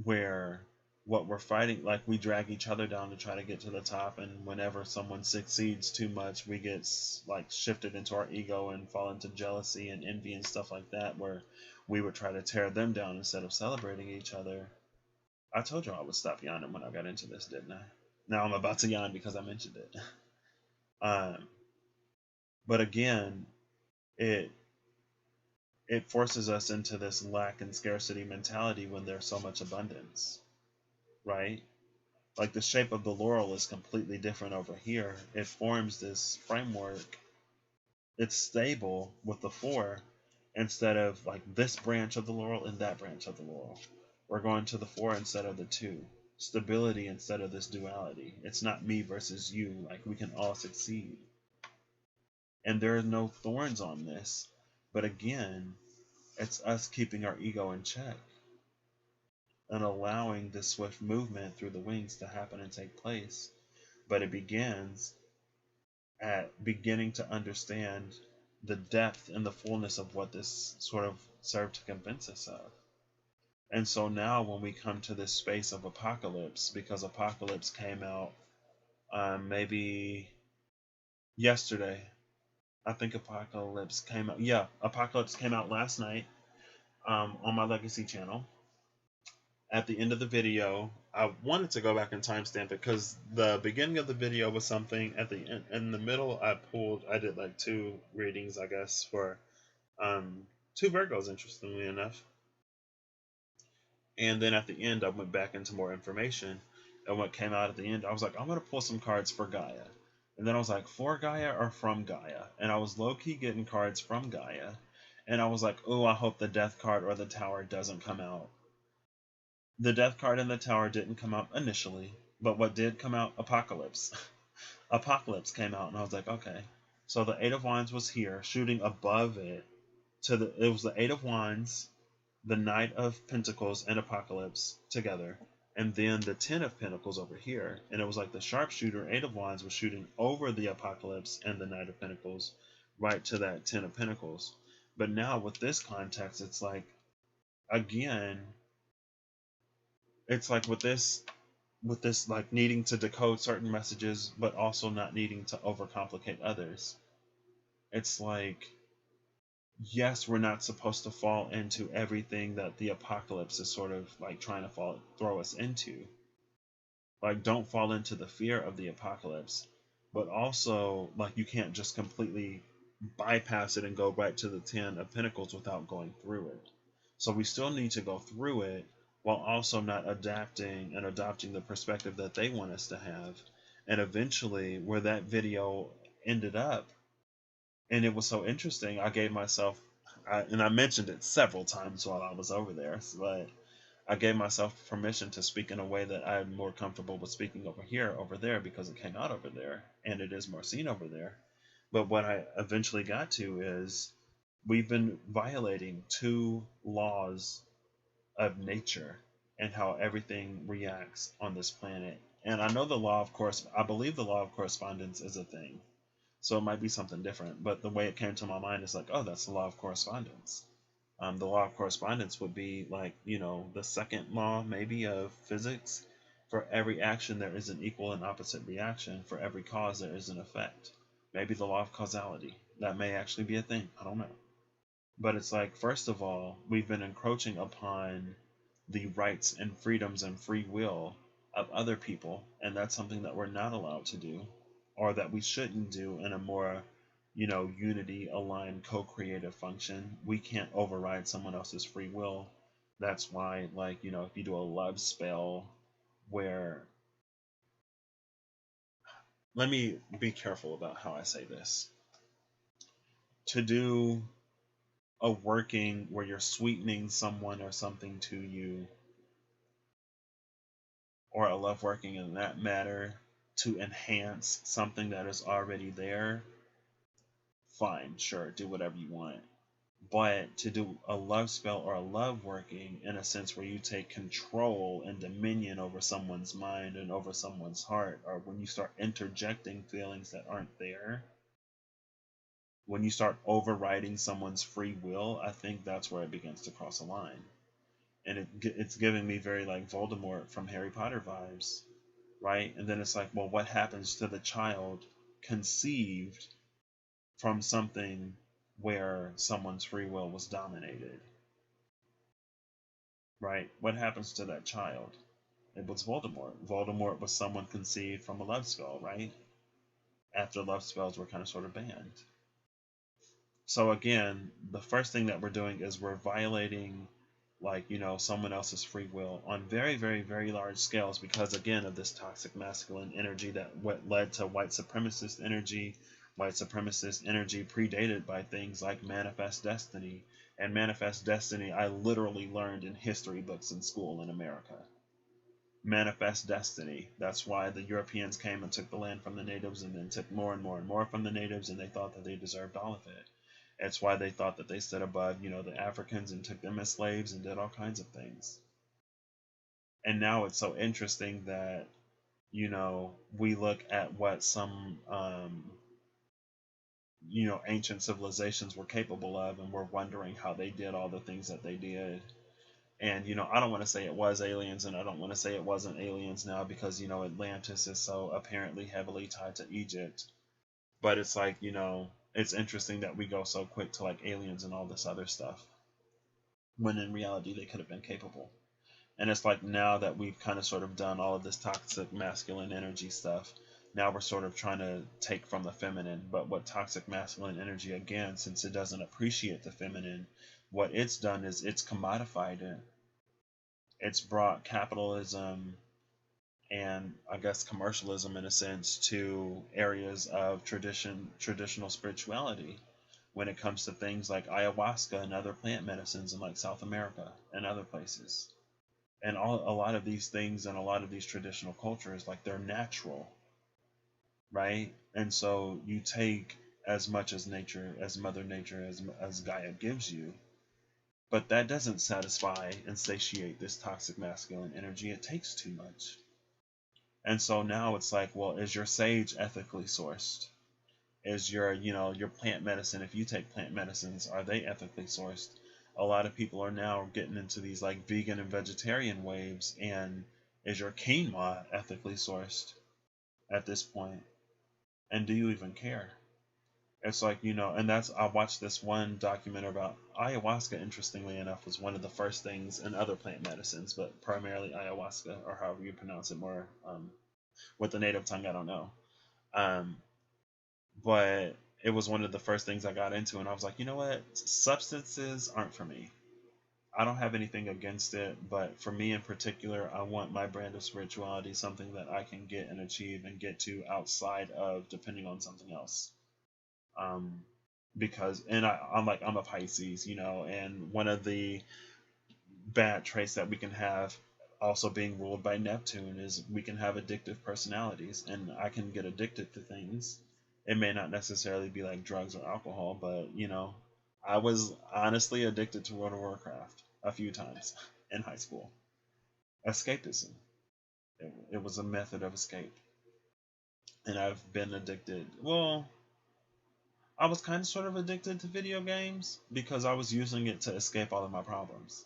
where what we're fighting, like, we drag each other down to try to get to the top, and whenever someone succeeds too much, we get like shifted into our ego and fall into jealousy and envy and stuff like that, where we would try to tear them down instead of celebrating each other. I told you I would stop yawning when I got into this, didn't I? Now I'm about to yawn because I mentioned it. But again, it forces us into this lack and scarcity mentality when there's so much abundance, right? Like the shape of the laurel is completely different over here. It forms this framework. It's stable with the four instead of like this branch of the laurel and that branch of the laurel. We're going to the four instead of the two. Stability instead of this duality. It's not me versus you. Like, we can all succeed. And there are no thorns on this. But again, it's us keeping our ego in check and allowing this swift movement through the wings to happen and take place. But it begins at beginning to understand the depth and the fullness of what this sort of served to convince us of. And so now when we come to this space of Apocalypse, because Apocalypse came out maybe yesterday. I think Apocalypse came out. Yeah, Apocalypse came out last night on my Legacy channel. At the end of the video, I wanted to go back and timestamp it because the beginning of the video was something. At the end, in the middle, I did like 2 readings, I guess, for 2 Virgos, interestingly enough. And then at the end, I went back into more information. And what came out at the end, I was like, I'm going to pull some cards for Gaia. And then I was like, for Gaia or from Gaia? And I was low-key getting cards from Gaia. And I was like, oh, I hope the Death card or the Tower doesn't come out. The Death card and the Tower didn't come out initially. But what did come out? Apocalypse. Apocalypse came out, and I was like, okay. So the Eight of Wands was here, shooting above it. It was the Eight of Wands, the Knight of Pentacles and Apocalypse together, and then the Ten of Pentacles over here. And it was like the sharpshooter, Eight of Wands, was shooting over the Apocalypse and the Knight of Pentacles, right to that Ten of Pentacles. But now with this context, it's like, again, it's like with this like needing to decode certain messages, but also not needing to overcomplicate others. It's like, yes, we're not supposed to fall into everything that the apocalypse is sort of like trying to throw us into. Like, don't fall into the fear of the apocalypse, but also, like, you can't just completely bypass it and go right to the Ten of Pentacles without going through it. So we still need to go through it while also not adapting and adopting the perspective that they want us to have. And eventually, where that video ended up, and it was so interesting, I gave myself, and I mentioned it several times while I was over there, but I gave myself permission to speak in a way that I'm more comfortable with speaking over there, because it came out over there, and it is more seen over there. But what I eventually got to is, we've been violating two laws of nature and how everything reacts on this planet. And I know I believe the law of correspondence is a thing. So it might be something different. But the way it came to my mind is like, oh, that's the law of correspondence. The law of correspondence would be like, the second law maybe of physics. For every action, there is an equal and opposite reaction. For every cause, there is an effect. Maybe the law of causality. That may actually be a thing. I don't know. But it's like, first of all, we've been encroaching upon the rights and freedoms and free will of other people, and that's something that we're not allowed to do, or that we shouldn't do in a more, unity aligned co-creative function. We can't override someone else's free will. That's why, like, if you do a love spell where, let me be careful about how I say this. To do a working where you're sweetening someone or something to you, or a love working in that matter to enhance something that is already there, fine, sure, do whatever you want. But to do a love spell or a love working in a sense where you take control and dominion over someone's mind and over someone's heart, or when you start interjecting feelings that aren't there, when you start overriding someone's free will, I think that's where it begins to cross a line. And it's giving me very like Voldemort from Harry Potter vibes, right? And then it's like, well, what happens to the child conceived from something where someone's free will was dominated, right? What happens to that child? It was Voldemort. Voldemort was someone conceived from a love spell, right? After love spells were kind of sort of banned. So again, the first thing that we're doing is we're violating, like, someone else's free will on very, very, very large scales, because again of this toxic masculine energy that what led to white supremacist energy. White supremacist energy predated by things like manifest destiny. And manifest destiny, I literally learned in history books in school in America. Manifest destiny. That's why the Europeans came and took the land from the natives, and then took more and more and more from the natives, and they thought that they deserved all of it. It's why they thought that they stood above, the Africans, and took them as slaves and did all kinds of things. And now it's so interesting that, we look at what some, ancient civilizations were capable of, and we're wondering how they did all the things that they did. And, I don't want to say it was aliens, and I don't want to say it wasn't aliens now, because, Atlantis is so apparently heavily tied to Egypt. But it's like, it's interesting that we go so quick to like aliens and all this other stuff, when in reality they could have been capable. And it's like, now that we've kind of sort of done all of this toxic masculine energy stuff, now we're sort of trying to take from the feminine. But what toxic masculine energy, again, since it doesn't appreciate the feminine, what it's done is it's commodified it. It's brought capitalism and, I guess, commercialism in a sense to areas of traditional spirituality, when it comes to things like ayahuasca and other plant medicines in like South America and other places. And a lot of these things and a lot of these traditional cultures, like, they're natural, right? And so you take as much as nature, as Mother Nature, as Gaia gives you, But that doesn't satisfy and satiate this toxic masculine energy. It takes too much. And so now it's like, well, is your sage ethically sourced? Is your plant medicine, if you take plant medicines, are they ethically sourced? A lot of people are now getting into these like vegan and vegetarian waves, and is your quinoa ethically sourced at this point? And do you even care? It's like, and I watched this one documentary about ayahuasca, interestingly enough, was one of the first things in other plant medicines, but primarily ayahuasca, or however you pronounce it more, with the native tongue, I don't know. Um, but it was one of the first things I got into, and I was like, you know what? Substances aren't for me. I don't have anything against it, but for me in particular, I want my brand of spirituality something that I can get and achieve and get to outside of depending on something else. Um, because, and I'm a Pisces, and one of the bad traits that we can have, also being ruled by Neptune, is we can have addictive personalities, and I can get addicted to things. It may not necessarily be like drugs or alcohol, but I was honestly addicted to World of Warcraft a few times in high school. Escapism. It was a method of escape. And I've been addicted. Well, I was kind of sort of addicted to video games because I was using it to escape all of my problems.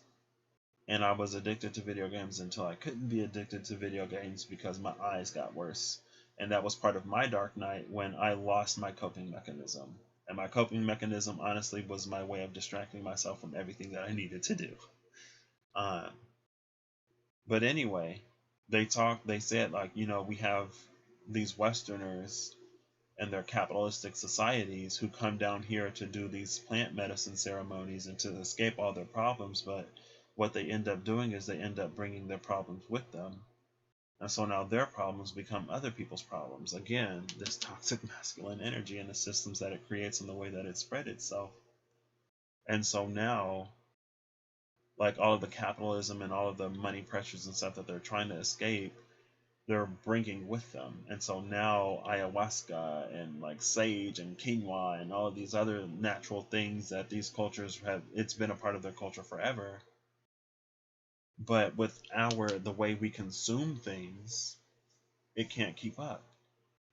And I was addicted to video games until I couldn't be addicted to video games because my eyes got worse. And that was part of my dark night when I lost my coping mechanism. And my coping mechanism, honestly, was my way of distracting myself from everything that I needed to do. Uh, but anyway, they said, like, we have these Westerners and their capitalistic societies who come down here to do these plant medicine ceremonies and to escape all their problems, but what they end up doing is they end up bringing their problems with them. And so now their problems become other people's problems. Again, this toxic masculine energy and the systems that it creates and the way that it spread itself. And so now, like all of the capitalism and all of the money pressures and stuff that they're trying to escape, they're bringing with them. And so now ayahuasca and like sage and quinoa and all of these other natural things that these cultures have, it's been a part of their culture forever. But with the way we consume things, it can't keep up.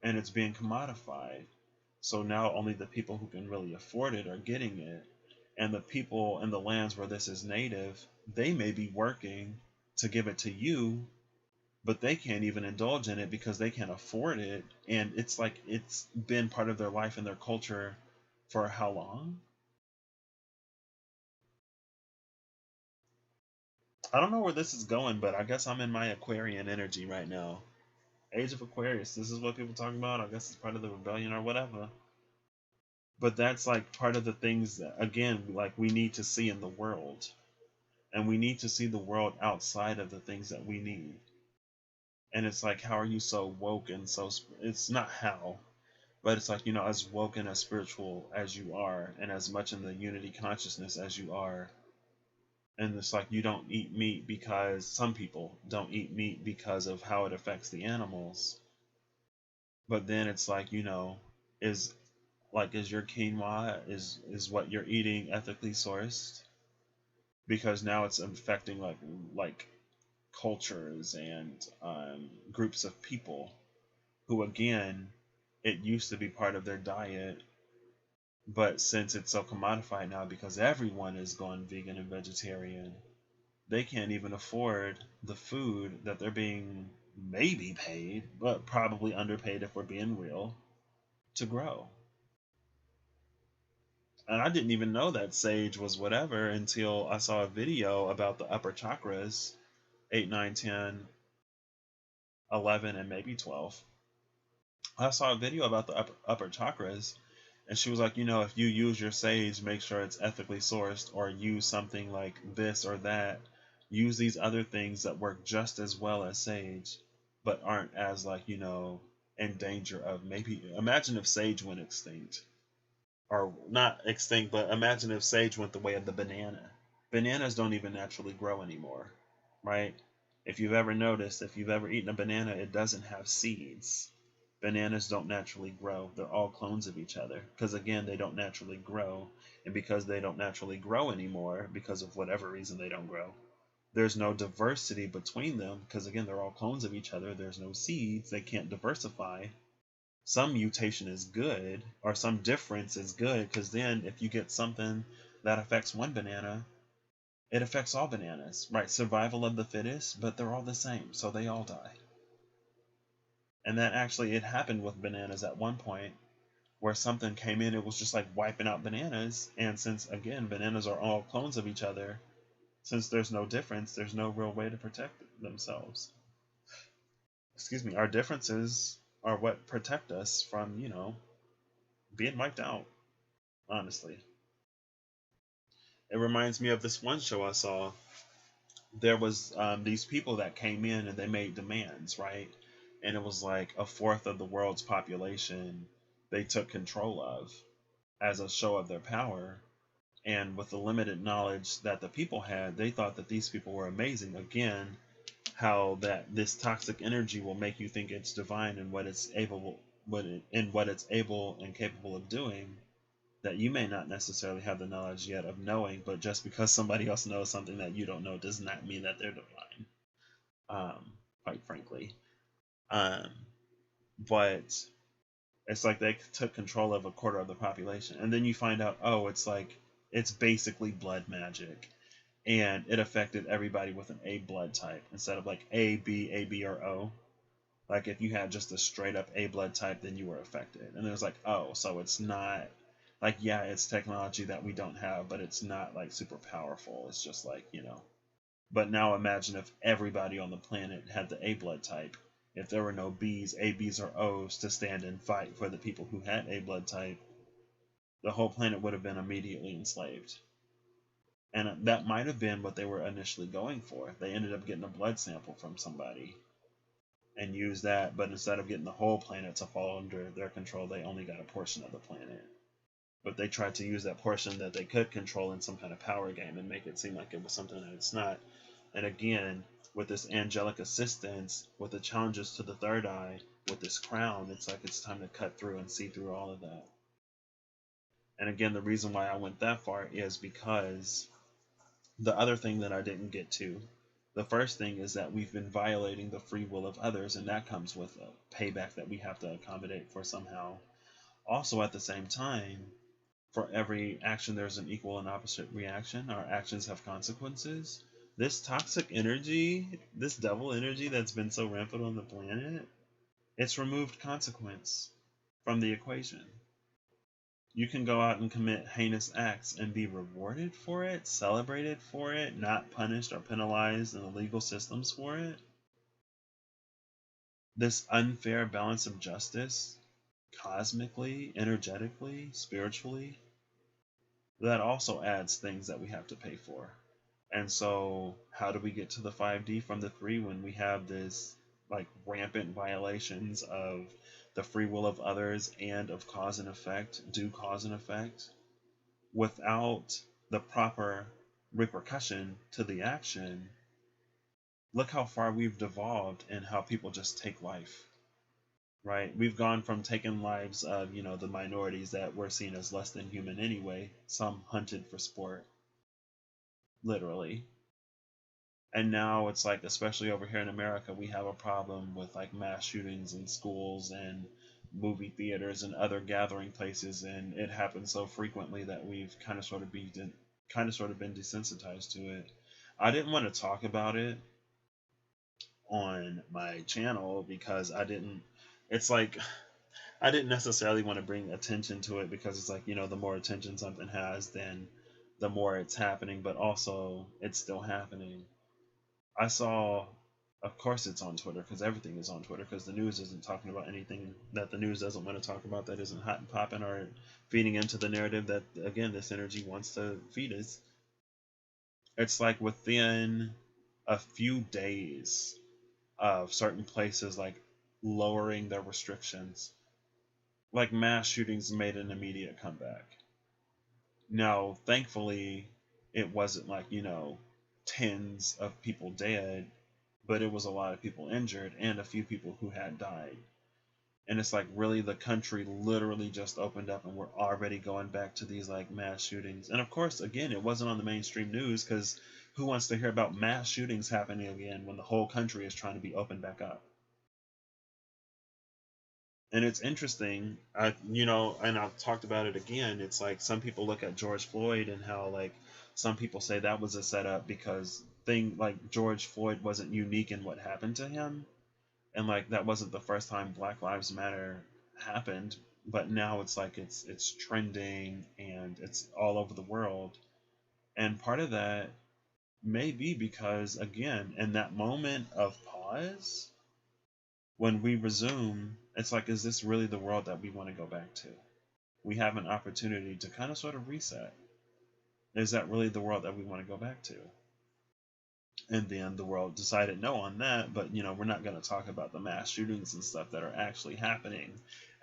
And it's being commodified. So now only the people who can really afford it are getting it. And the people in the lands where this is native, they may be working to give it to you, but they can't even indulge in it because they can't afford it. And it's like it's been part of their life and their culture for how long? I don't know where this is going, but I guess I'm in my Aquarian energy right now. Age of Aquarius, this is what people talk about. I guess it's part of the rebellion or whatever. But that's like part of the things that, again, like we need to see in the world. And we need to see the world outside of the things that we need. And it's like, how are you so woke and so, it's not how, but it's like, as woke and as spiritual as you are, and as much in the unity consciousness as you are. And it's like, you don't eat meat because some people don't eat meat because of how it affects the animals. But then it's like, is is your quinoa, is what you're eating ethically sourced? Because now it's affecting like cultures and groups of people who, again, it used to be part of their diet, but since it's so commodified now because everyone is going vegan and vegetarian, they can't even afford the food that they're being maybe paid, but probably underpaid if we're being real, to grow. And I didn't even know that sage was whatever until I saw a video about the upper chakras, 8, 9, 10, 11, and maybe 12. I saw a video about the upper chakras, and she was like, if you use your sage, make sure it's ethically sourced, or use something like this or that. Use these other things that work just as well as sage, but aren't as in danger of, maybe, imagine if sage went extinct. Or not extinct, but imagine if sage went the way of the banana. Bananas don't even naturally grow anymore, right? If you've ever noticed, if you've ever eaten a banana, it doesn't have seeds. Bananas don't naturally grow. They're all clones of each other because, again, they don't naturally grow. And because they don't naturally grow anymore, because of whatever reason they don't grow, there's no diversity between them because, again, they're all clones of each other. There's no seeds. They can't diversify. Some mutation is good, or some difference is good, because then if you get something that affects one banana, it affects all bananas, right? Survival of the fittest, but they're all the same, so they all die. And that actually, it happened with bananas at one point where something came in, it was just like wiping out bananas. And since, again, bananas are all clones of each other, since there's no difference, there's no real way to protect themselves. Excuse me, our differences are what protect us from, being wiped out, honestly. It reminds me of this one show I saw. There was these people that came in and they made demands, right? And it was like a fourth of the world's population they took control of as a show of their power. And with the limited knowledge that the people had, they thought that these people were amazing. Again, how that this toxic energy will make you think it's divine and what it's able, what it's able and capable of doing, that you may not necessarily have the knowledge yet of knowing, but just because somebody else knows something that you don't know does not mean that they're divine. Quite frankly, um, but it's like they took control of a quarter of the population, and then you find out, oh, it's like it's basically blood magic, and it affected everybody with an A blood type instead of like A, B, or O. Like if you had just a straight up A blood type, then you were affected. And it was like, oh, so it's not like, yeah, it's technology that we don't have, but it's not like super powerful. It's just like, But now imagine if everybody on the planet had the A blood type. If there were no B's, A, B's, or O's to stand and fight for the people who had A blood type, the whole planet would have been immediately enslaved. And that might have been what they were initially going for. They ended up getting a blood sample from somebody and used that, but instead of getting the whole planet to fall under their control, they only got a portion of the planet. But they tried to use that portion that they could control in some kind of power game and make it seem like it was something that it's not. And again, with this angelic assistance, with the challenges to the third eye, with this crown, it's like it's time to cut through and see through all of that. And again, the reason why I went that far is because the other thing that I didn't get to, the first thing is that we've been violating the free will of others, and that comes with a payback that we have to accommodate for somehow. Also, at the same time, for every action, there's an equal and opposite reaction. Our actions have consequences. This toxic energy, this devil energy that's been so rampant on the planet, it's removed consequence from the equation. You can go out and commit heinous acts and be rewarded for it, celebrated for it, not punished or penalized in the legal systems for it. This unfair balance of justice, cosmically, energetically, spiritually, that also adds things that we have to pay for. And so, how do we get to the 5D from the 3 when we have this like rampant violations of the free will of others and of cause and effect, due cause and effect, without the proper repercussion to the action? Look how far we've devolved and how people just take life, right? We've gone from taking lives of, the minorities that were seen as less than human anyway, some hunted for sport, literally. And now it's like, especially over here in America, we have a problem with like mass shootings in schools and movie theaters and other gathering places, and it happens so frequently that we've kind of sort of been desensitized to it. I didn't want to talk about it on my channel because it's like I didn't necessarily want to bring attention to it because it's like, the more attention something has, then the more it's happening, but also it's still happening. I saw, of course it's on Twitter because everything is on Twitter because the news isn't talking about anything that the news doesn't want to talk about that isn't hot and popping or feeding into the narrative that, again, this energy wants to feed us. It's like within a few days of certain places like lowering their restrictions, like mass shootings made an immediate comeback. Now, thankfully, it wasn't like, tens of people dead, but it was a lot of people injured and a few people who had died. And it's like really the country literally just opened up and we're already going back to these like mass shootings. And of course, again, it wasn't on the mainstream news because who wants to hear about mass shootings happening again when the whole country is trying to be opened back up? And it's interesting, and I've talked about it again. It's like some people look at George Floyd and how like some people say that was a setup because thing like George Floyd wasn't unique in what happened to him, and like that wasn't the first time Black Lives Matter happened, but now it's like it's trending and it's all over the world. And part of that may be because again, in that moment of pause, when we resume, it's like, is this really the world that we want to go back to? We have an opportunity to kind of sort of reset. Is that really the world that we want to go back to? And then the world decided no on that, but we're not going to talk about the mass shootings and stuff that are actually happening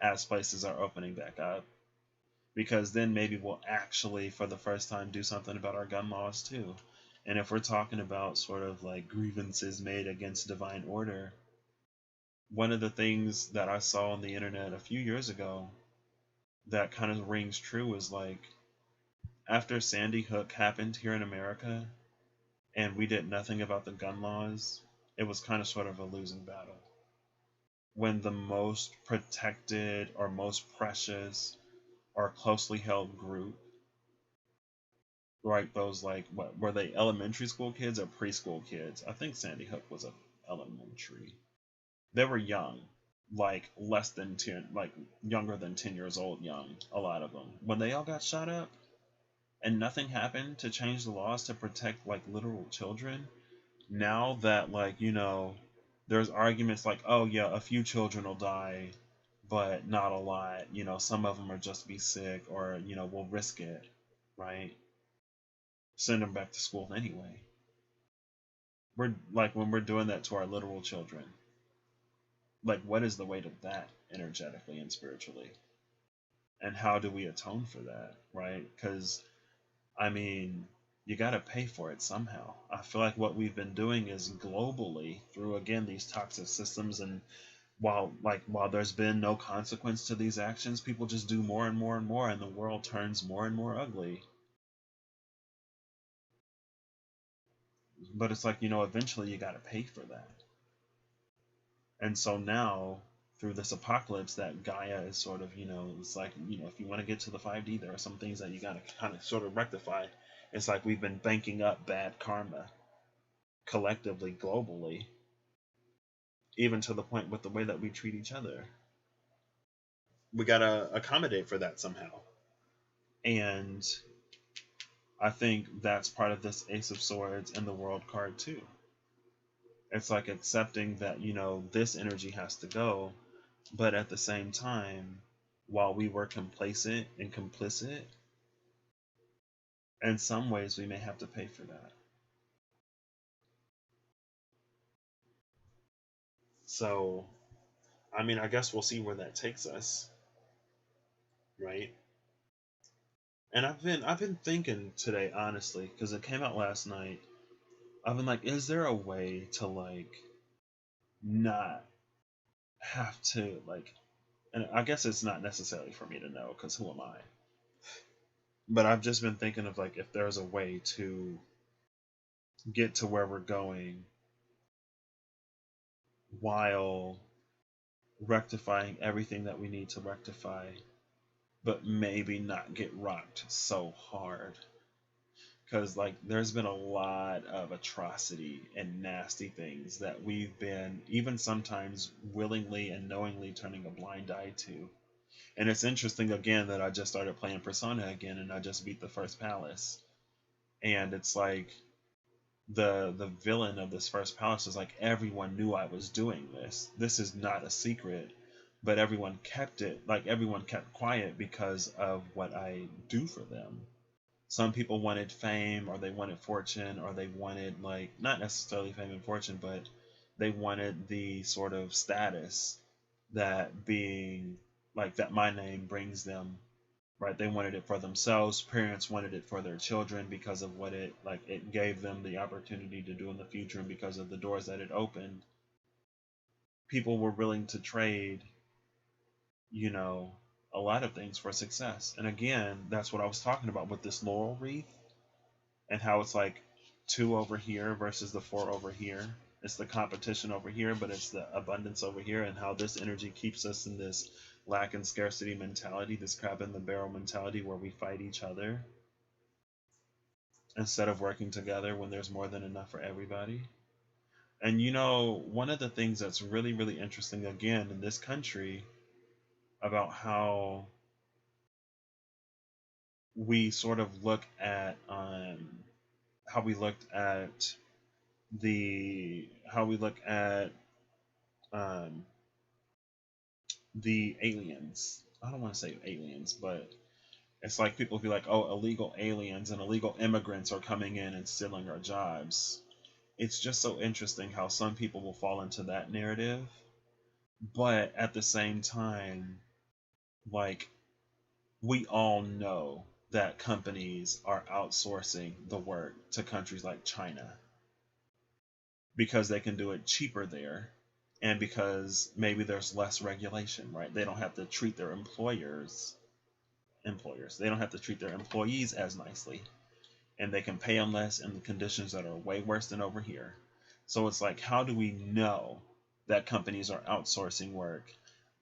as places are opening back up, because then maybe we'll actually for the first time do something about our gun laws too. And if we're talking about sort of like grievances made against divine order, one of the things that I saw on the internet a few years ago that kind of rings true is like after Sandy Hook happened here in America and we did nothing about the gun laws, it was kind of sort of a losing battle. When the most protected or most precious or closely held group, right, those like what were they, elementary school kids or preschool kids? I think Sandy Hook was a elementary. They were young, like less than 10, like younger than 10 years old, young, a lot of them. When they all got shot up and nothing happened to change the laws to protect like literal children, now that like, there's arguments like, oh yeah, a few children will die, but not a lot. Some of them are just be sick or, we'll risk it, right? Send them back to school anyway. We're like, when we're doing that to our literal children, like what is the weight of that energetically and spiritually, and how do we atone for that, right? Because I mean, you got to pay for it somehow. I feel like what we've been doing is globally through again these toxic systems, and while there's been no consequence to these actions, people just do more and more and more, and the world turns more and more ugly. But it's like, eventually you got to pay for that. And so now, through this apocalypse that Gaia is sort of, it's like, if you want to get to the 5D, there are some things that you got to kind of sort of rectify. It's like we've been banking up bad karma collectively, globally, even to the point with the way that we treat each other. We got to accommodate for that somehow. And I think that's part of this Ace of Swords and the World card too. It's like accepting that, this energy has to go, but at the same time, while we were complacent and complicit, in some ways we may have to pay for that. So, I mean, I guess we'll see where that takes us, right? And I've been thinking today, honestly, because it came out last night. I've been like, is there a way to like not have to like, and I guess it's not necessarily for me to know because who am I? But I've just been thinking of like if there's a way to get to where we're going while rectifying everything that we need to rectify, but maybe not get rocked so hard. Because like there's been a lot of atrocity and nasty things that we've been even sometimes willingly and knowingly turning a blind eye to. And it's interesting again that I just started playing Persona again and I just beat the first palace. And it's like the villain of this first palace is like everyone knew I was doing this. This is not a secret, but everyone kept it, like everyone kept quiet because of what I do for them. Some people wanted fame or they wanted fortune or they wanted like not necessarily fame and fortune, but they wanted the sort of status that being like that my name brings them, right? They wanted it for themselves. Parents wanted it for their children because of what it gave them the opportunity to do in the future and because of the doors that it opened. People were willing to trade you know, a lot of things for success. And again, that's what I was talking about with this laurel wreath and how it's like two over here versus the four over here. It's the competition over here, but it's the abundance over here, and how this energy keeps us in this lack and scarcity mentality, this crab in the barrel mentality where we fight each other instead of working together when there's more than enough for everybody. And one of the things that's really, really interesting again in this country about we sort of look at how we looked at how we look at um, the aliens. I don't want to say aliens, but it's like people be like, oh, illegal aliens and illegal immigrants are coming in and stealing our jobs. It's just so interesting how some people will fall into that narrative, but at the same time, like, we all know that companies are outsourcing the work to countries like China because they can do it cheaper there, and because maybe there's less regulation, right? They don't have to treat their employers. They don't have to treat their employees as nicely, and they can pay them less in the conditions that are way worse than over here. So it's like, how do we know that companies are outsourcing work,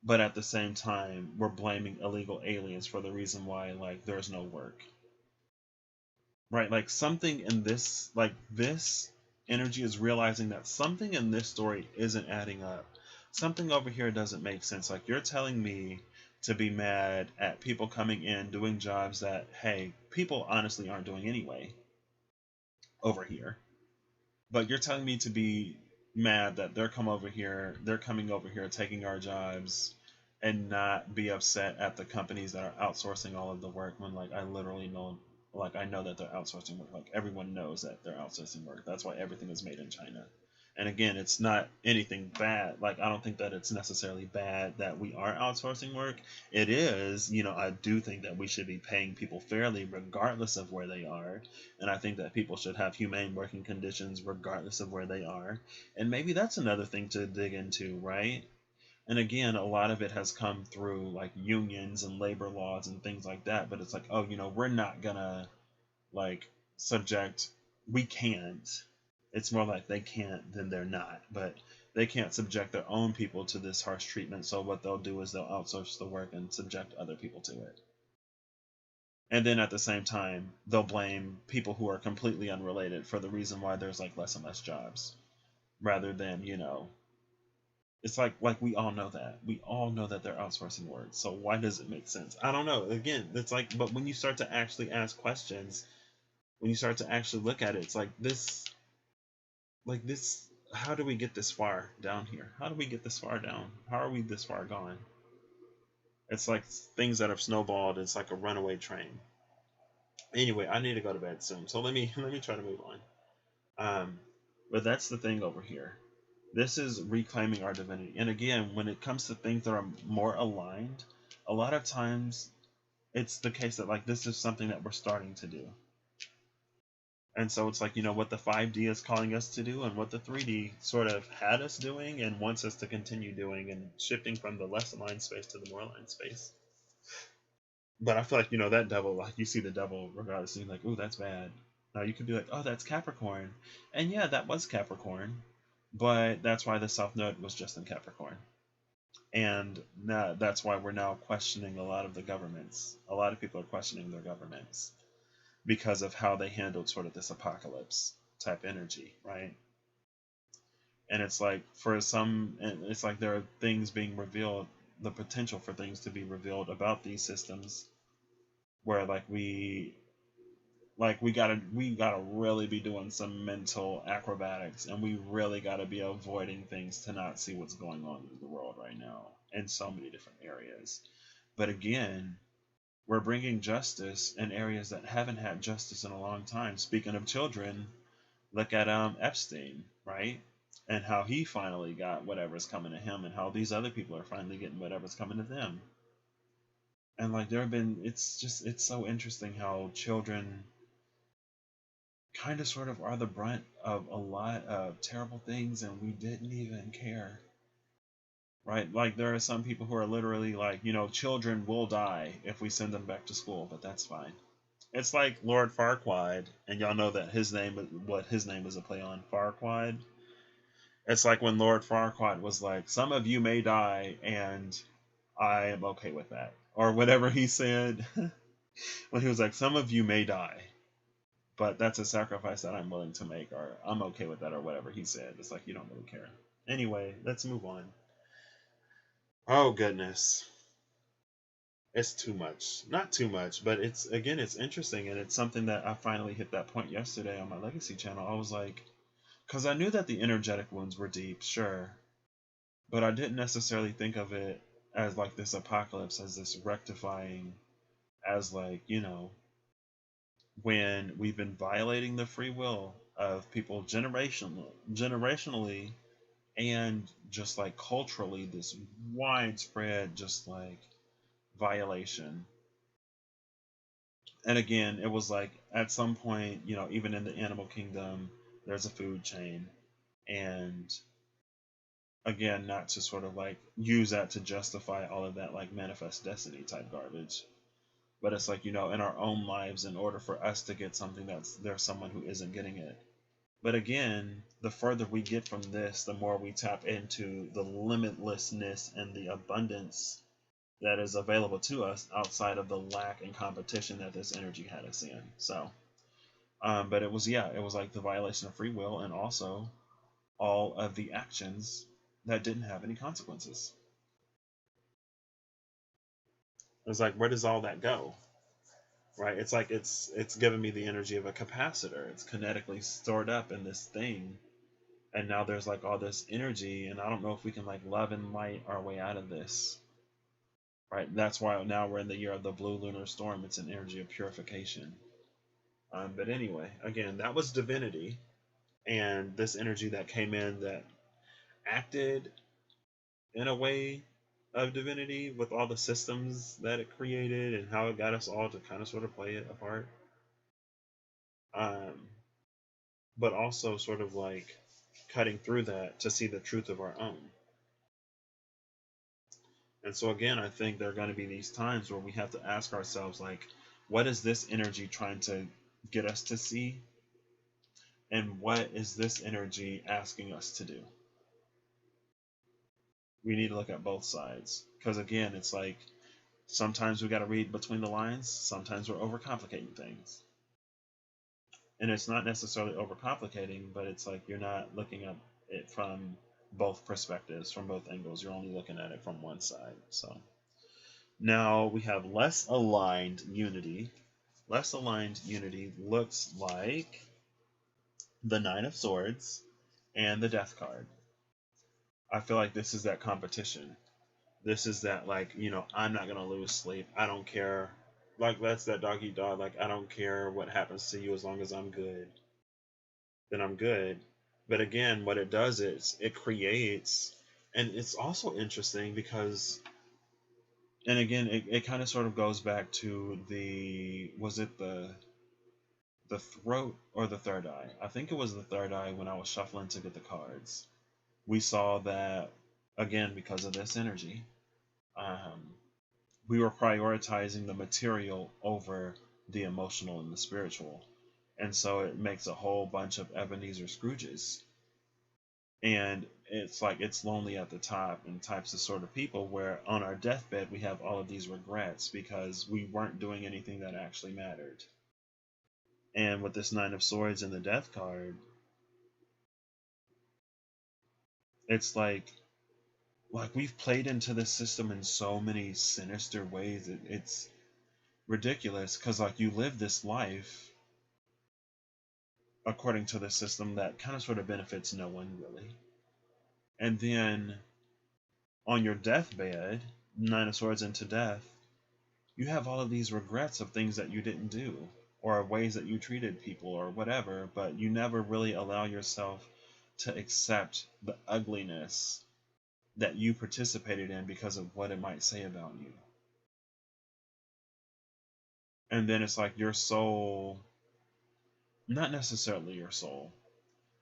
but at the same time we're blaming illegal aliens for the reason why like there's no work, right? Like something in this energy is realizing that something in this story isn't adding up. Something over here doesn't make sense. Like, you're telling me to be mad at people coming in doing jobs that, hey, people honestly aren't doing anyway over here. But you're telling me to be mad that they're coming over here taking our jobs, and not be upset at the companies that are outsourcing all of the work, when like I literally know, like I know that they're outsourcing work. Like, everyone knows that they're outsourcing work. That's why everything is made in China. And again, it's not anything bad. Like, I don't think that it's necessarily bad that we are outsourcing work. It is, I do think that we should be paying people fairly regardless of where they are. And I think that people should have humane working conditions regardless of where they are. And maybe that's another thing to dig into, right? And again, a lot of it has come through like unions and labor laws and things like that. But it's like, oh, we're not gonna like subject, we can't. It's more like they can't than they're not. But they can't subject their own people to this harsh treatment. So what they'll do is they'll outsource the work and subject other people to it. And then at the same time, they'll blame people who are completely unrelated for the reason why there's like less and less jobs, rather than, it's like we all know that. We all know that they're outsourcing work. So why does it make sense? I don't know. Again, it's like, but when you start to actually ask questions, when you start to actually look at it, it's like this, how do we get this far down here? How do we get this far down? How are we this far gone? It's like things that have snowballed. It's like a runaway train. Anyway, I need to go to bed soon. So let me try to move on. But that's the thing over here. This is reclaiming our divinity. And again, when it comes to things that are more aligned, a lot of times it's the case that like this is something that we're starting to do. And so it's like, what the 5D is calling us to do and what the 3D sort of had us doing and wants us to continue doing, and shifting from the less aligned space to the more aligned space. But I feel like, that devil, like you see the devil regardless, and you're like, ooh, that's bad. Now you could be like, oh, that's Capricorn. And yeah, that was Capricorn. But that's why the South Node was just in Capricorn. And that's why we're now questioning a lot of the governments. A lot of people are questioning their governments because of how they handled sort of this apocalypse type energy, right? And it's like it's like there are things being revealed, the potential for things to be revealed about these systems, where we gotta really be doing some mental acrobatics, and we really gotta be avoiding things to not see what's going on in the world right now in so many different areas. But again, we're bringing justice in areas that haven't had justice in a long time. Speaking of children, look at Epstein, right? And how he finally got whatever's coming to him, and how these other people are finally getting whatever's coming to them. And like it's so interesting how children kind of sort of are the brunt of a lot of terrible things, and we didn't even care. right? Like there are some people who are literally like, children will die if we send them back to school, but that's fine. It's like Lord Farquaad, and y'all know that what his name is a play on Farquaad. It's like when Lord Farquaad was like, "Some of you may die, and I am okay with that," or whatever he said when he was like, "Some of you may die, but that's a sacrifice that I'm willing to make, or I'm okay with that," or whatever he said. It's like you don't really care. Anyway, let's move on. Oh goodness. It's too much. Not too much, but it's interesting, and it's something that I finally hit that point yesterday on my Legacy channel. I was like, because I knew that the energetic wounds were deep, sure, but I didn't necessarily think of it as like this apocalypse, as this rectifying, as like, when we've been violating the free will of people generationally, and just like culturally, this widespread just like violation. And again, it was like at some point, even in the animal kingdom, there's a food chain. And again, not to sort of like use that to justify all of that like manifest destiny type garbage. But it's like, in our own lives, in order for us to get something, there's someone who isn't getting it. But again, the further we get from this, the more we tap into the limitlessness and the abundance that is available to us outside of the lack and competition that this energy had us in. So, but it was like the violation of free will, and also all of the actions that didn't have any consequences. It was like, where does all that go? Right? It's like it's giving me the energy of a capacitor. It's kinetically stored up in this thing, and now there's like all this energy, and I don't know if we can like love and light our way out of this. Right? That's why now we're in the year of the blue lunar storm. It's an energy of purification. But anyway, again, that was divinity, and this energy that came in that acted in a way of divinity with all the systems that it created and how it got us all to kind of sort of play it apart. Um, but also sort of like cutting through that to see the truth of our own. And so again, I think there are going to be these times where we have to ask ourselves, like, what is this energy trying to get us to see? And what is this energy asking us to do? We need to look at both sides. Because again, it's like sometimes we got to read between the lines, sometimes we're overcomplicating things. And it's not necessarily overcomplicating, but it's like you're not looking at it from both perspectives, from both angles. You're only looking at it from one side. So now we have less aligned unity. Less aligned unity looks like the Nine of Swords and the Death card. I feel like this is that competition. This is that, like, I'm not gonna lose sleep. I don't care. Like, that's that dog eat dog. Like, I don't care what happens to you as long as I'm good. Then I'm good. But again, what it does is it creates, and it's also interesting because, and again, it kind of sort of goes back to was it the throat or the third eye? I think it was the third eye when I was shuffling to get the cards. We saw that, again, because of this energy, we were prioritizing the material over the emotional and the spiritual. And so it makes a whole bunch of Ebenezer Scrooges. And it's like it's lonely at the top, and types of sort of people where on our deathbed we have all of these regrets because we weren't doing anything that actually mattered. And with this Nine of Swords and the Death card, it's like we've played into this system in so many sinister ways. It's ridiculous because like you live this life according to the system that kind of sort of benefits no one really. And then on your deathbed, Nine of Swords into death, you have all of these regrets of things that you didn't do or ways that you treated people or whatever, but you never really allow yourself to accept the ugliness that you participated in because of what it might say about you. And then it's like your soul, not necessarily your soul,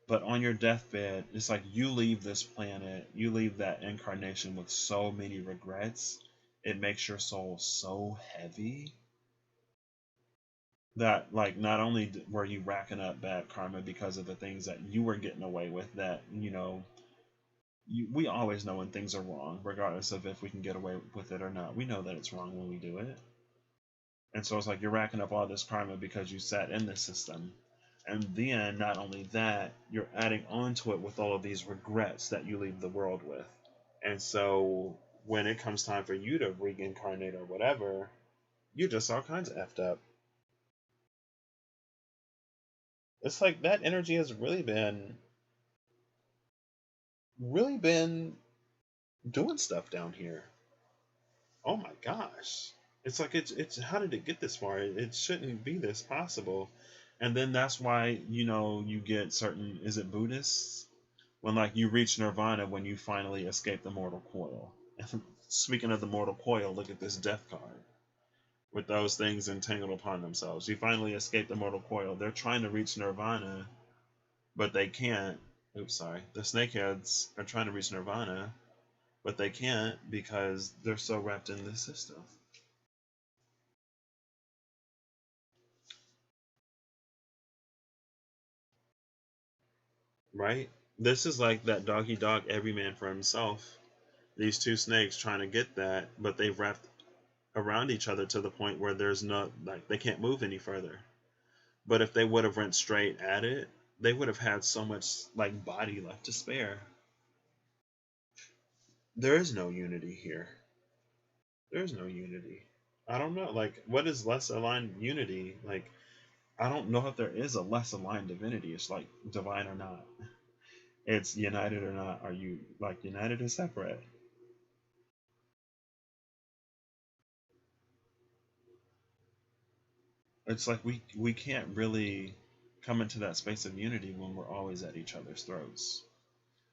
But on your deathbed, it's like you leave this planet, you leave that incarnation with so many regrets. It makes your soul so heavy that, like, not only were you racking up bad karma because of the things that you were getting away with, that, we always know when things are wrong, regardless of if we can get away with it or not. We know that it's wrong when we do it. And so it's like you're racking up all this karma because you sat in this system. And then, not only that, you're adding on to it with all of these regrets that you leave the world with. And so, when it comes time for you to reincarnate or whatever, you're just all kinds of effed up. It's like that energy has really been doing stuff down here. Oh my gosh. It's like it's how did it get this far? It shouldn't be this possible. And then that's why, you get certain, is it Buddhists? When, like, you reach nirvana when you finally escape the mortal coil. Speaking of the mortal coil, look at this death card. With those things entangled upon themselves. You finally escape the mortal coil. They're trying to reach nirvana, but they can't. Oops, sorry. The snakeheads are trying to reach nirvana, but they can't because they're so wrapped in this system. Right? This is like that doggy dog, every man for himself. These two snakes trying to get that, but they've wrapped around each other to the point where there's no, like, they can't move any further. But if they would have went straight at it, they would have had so much, like, body left to spare. There is no unity here. There's no unity. I don't know. Like, what is less aligned unity? Like, I don't know if there is a less aligned divinity. It's like divine or not. It's united or not. Are you, like, united or separate? It's like we can't really come into that space of unity when we're always at each other's throats.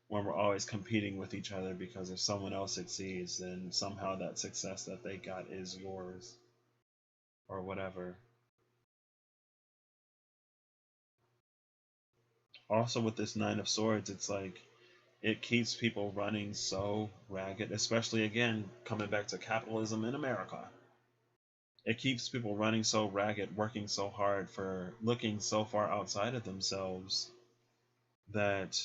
When we're always competing with each other because if someone else succeeds, then somehow that success that they got is yours or whatever. Also, with this Nine of Swords, it's like it keeps people running so ragged, especially again, coming back to capitalism in America. It keeps people running so ragged, working so hard for looking so far outside of themselves that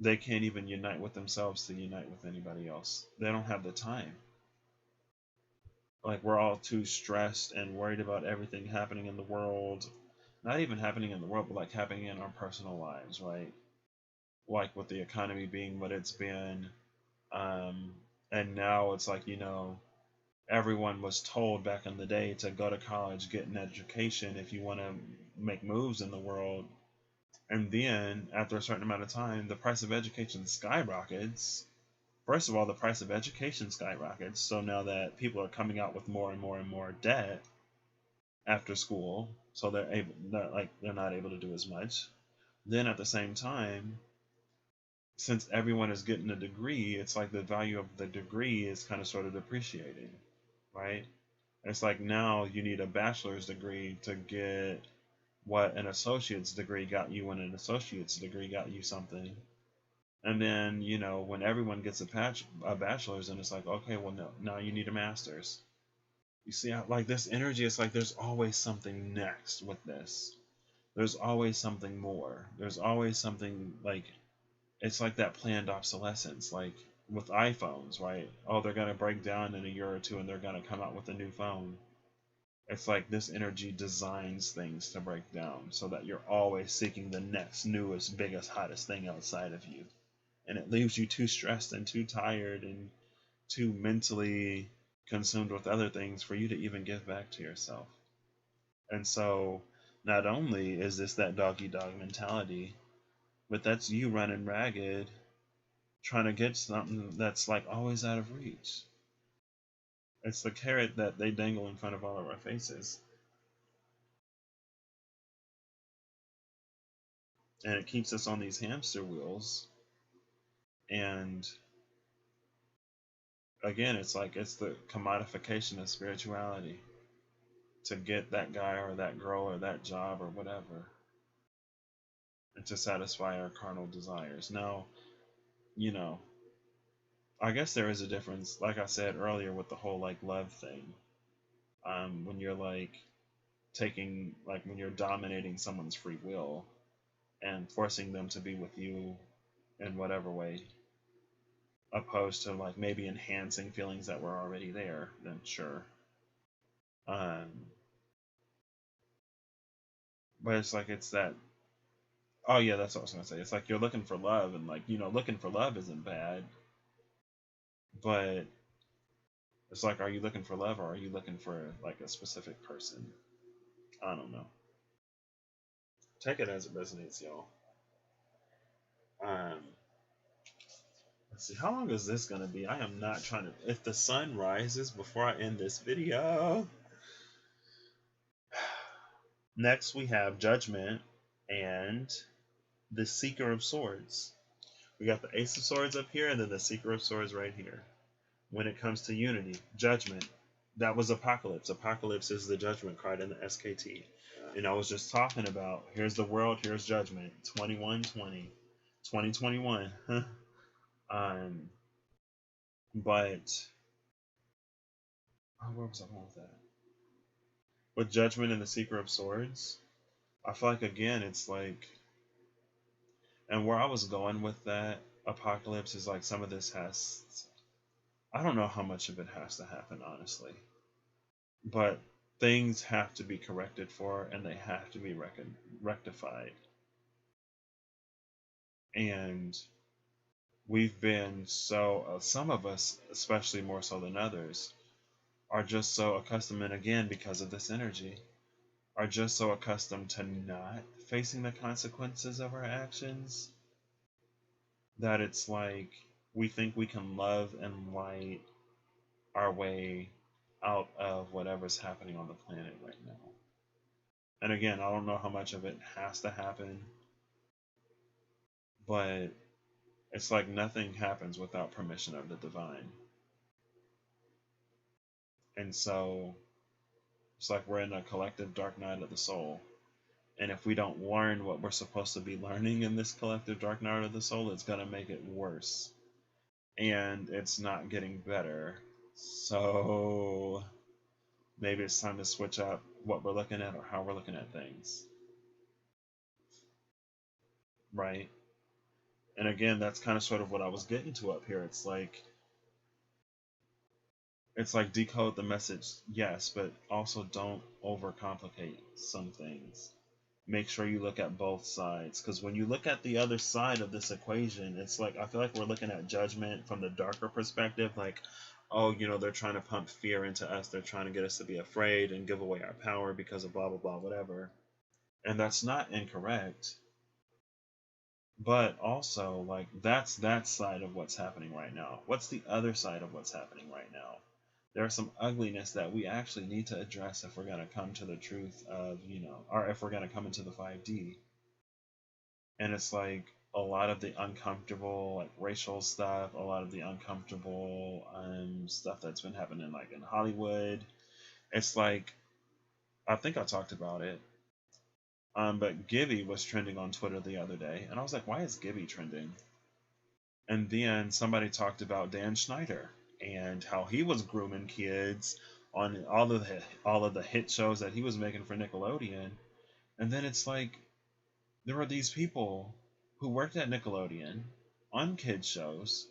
they can't even unite with themselves to unite with anybody else. They don't have the time. Like, we're all too stressed and worried about everything happening in the world. Not even happening in the world, but like happening in our personal lives, right? Like with the economy being what it's been. Um, and now it's like, everyone was told back in the day to go to college, get an education if you want to make moves in the world. And then, after a certain amount of time, the price of education skyrockets. First of all, the price of education skyrockets. So now that people are coming out with more and more and more debt after school, so they're not able to do as much. Then at the same time, since everyone is getting a degree, it's like the value of the degree is kind of sort of depreciating, right? It's like now you need a bachelor's degree to get what an associate's degree got you when an associate's degree got you something. And then, when everyone gets a bachelor's, and it's like, okay, well, no, now you need a master's. You see how, like, this energy, it's like there's always something next with this. There's always something more. There's always something, like, it's like that planned obsolescence, like with iPhones, right? Oh, they're going to break down in a year or two and they're going to come out with a new phone. It's like this energy designs things to break down so that you're always seeking the next, newest, biggest, hottest thing outside of you. And it leaves you too stressed and too tired and too mentally consumed with other things for you to even give back to yourself. And so, not only is this that doggy dog mentality, but that's you running ragged, trying to get something that's like always out of reach. It's the carrot that they dangle in front of all of our faces. And it keeps us on these hamster wheels. And again, it's like it's the commodification of spirituality to get that guy or that girl or that job or whatever. and to satisfy our carnal desires. Now, you know, I guess there is a difference, like I said earlier, with the whole like love thing. When you're like taking, like when you're dominating someone's free will and forcing them to be with you in whatever way, opposed to like maybe enhancing feelings that were already there, then sure. Um, but it's like it's that. Oh yeah, that's what I was gonna say. It's like you're looking for love, and like looking for love isn't bad, but it's like, are you looking for love or are you looking for like a specific person? I don't know. Take it as it resonates, y'all. Um, let's see, how long is this gonna be? I am not trying to. If the sun rises before I end this video. Next, we have Judgment and the Seeker of Swords. We got the Ace of Swords up here and then the Seeker of Swords right here. When it comes to unity, Judgment, that was Apocalypse. Apocalypse is the Judgment card in the SKT. And I was just talking about, here's the world, here's Judgment, 2120, 2021. But, where was I going with that? With Judgment and the Seeker of Swords, I feel like, again, it's like, and where I was going with that Apocalypse is like some of this has, I don't know how much of it has to happen, honestly. But things have to be corrected for and they have to be rectified. And we've been so, some of us, especially more so than others, are just so accustomed, and again, because of this energy, are just so accustomed to not facing the consequences of our actions that it's like we think we can love and light our way out of whatever's happening on the planet right now. And again, I don't know how much of it has to happen, but it's like nothing happens without permission of the divine. And so it's like we're in a collective dark night of the soul. And if we don't learn what we're supposed to be learning in this collective dark night of the soul, it's going to make it worse. And it's not getting better. So maybe it's time to switch up what we're looking at or how we're looking at things. Right? And again, that's kind of sort of what I was getting to up here. It's like decode the message, yes, but also don't overcomplicate some things. Make sure you look at both sides, because when you look at the other side of this equation, it's like I feel like we're looking at Judgment from the darker perspective, like, oh, they're trying to pump fear into us, they're trying to get us to be afraid and give away our power because of blah blah blah whatever. And that's not incorrect, but also like that's that side of what's happening right now. What's the other side of what's happening right now? There's some ugliness that we actually need to address if we're going to come to the truth of, or if we're going to come into the 5D. And it's like a lot of the uncomfortable, like racial stuff, a lot of the uncomfortable stuff that's been happening, like in Hollywood. It's like, I think I talked about it, but Gibby was trending on Twitter the other day, and I was like, why is Gibby trending? And then somebody talked about Dan Schneider and how he was grooming kids on all of the hit shows that he was making for Nickelodeon. And then it's like there were these people who worked at Nickelodeon on kids shows,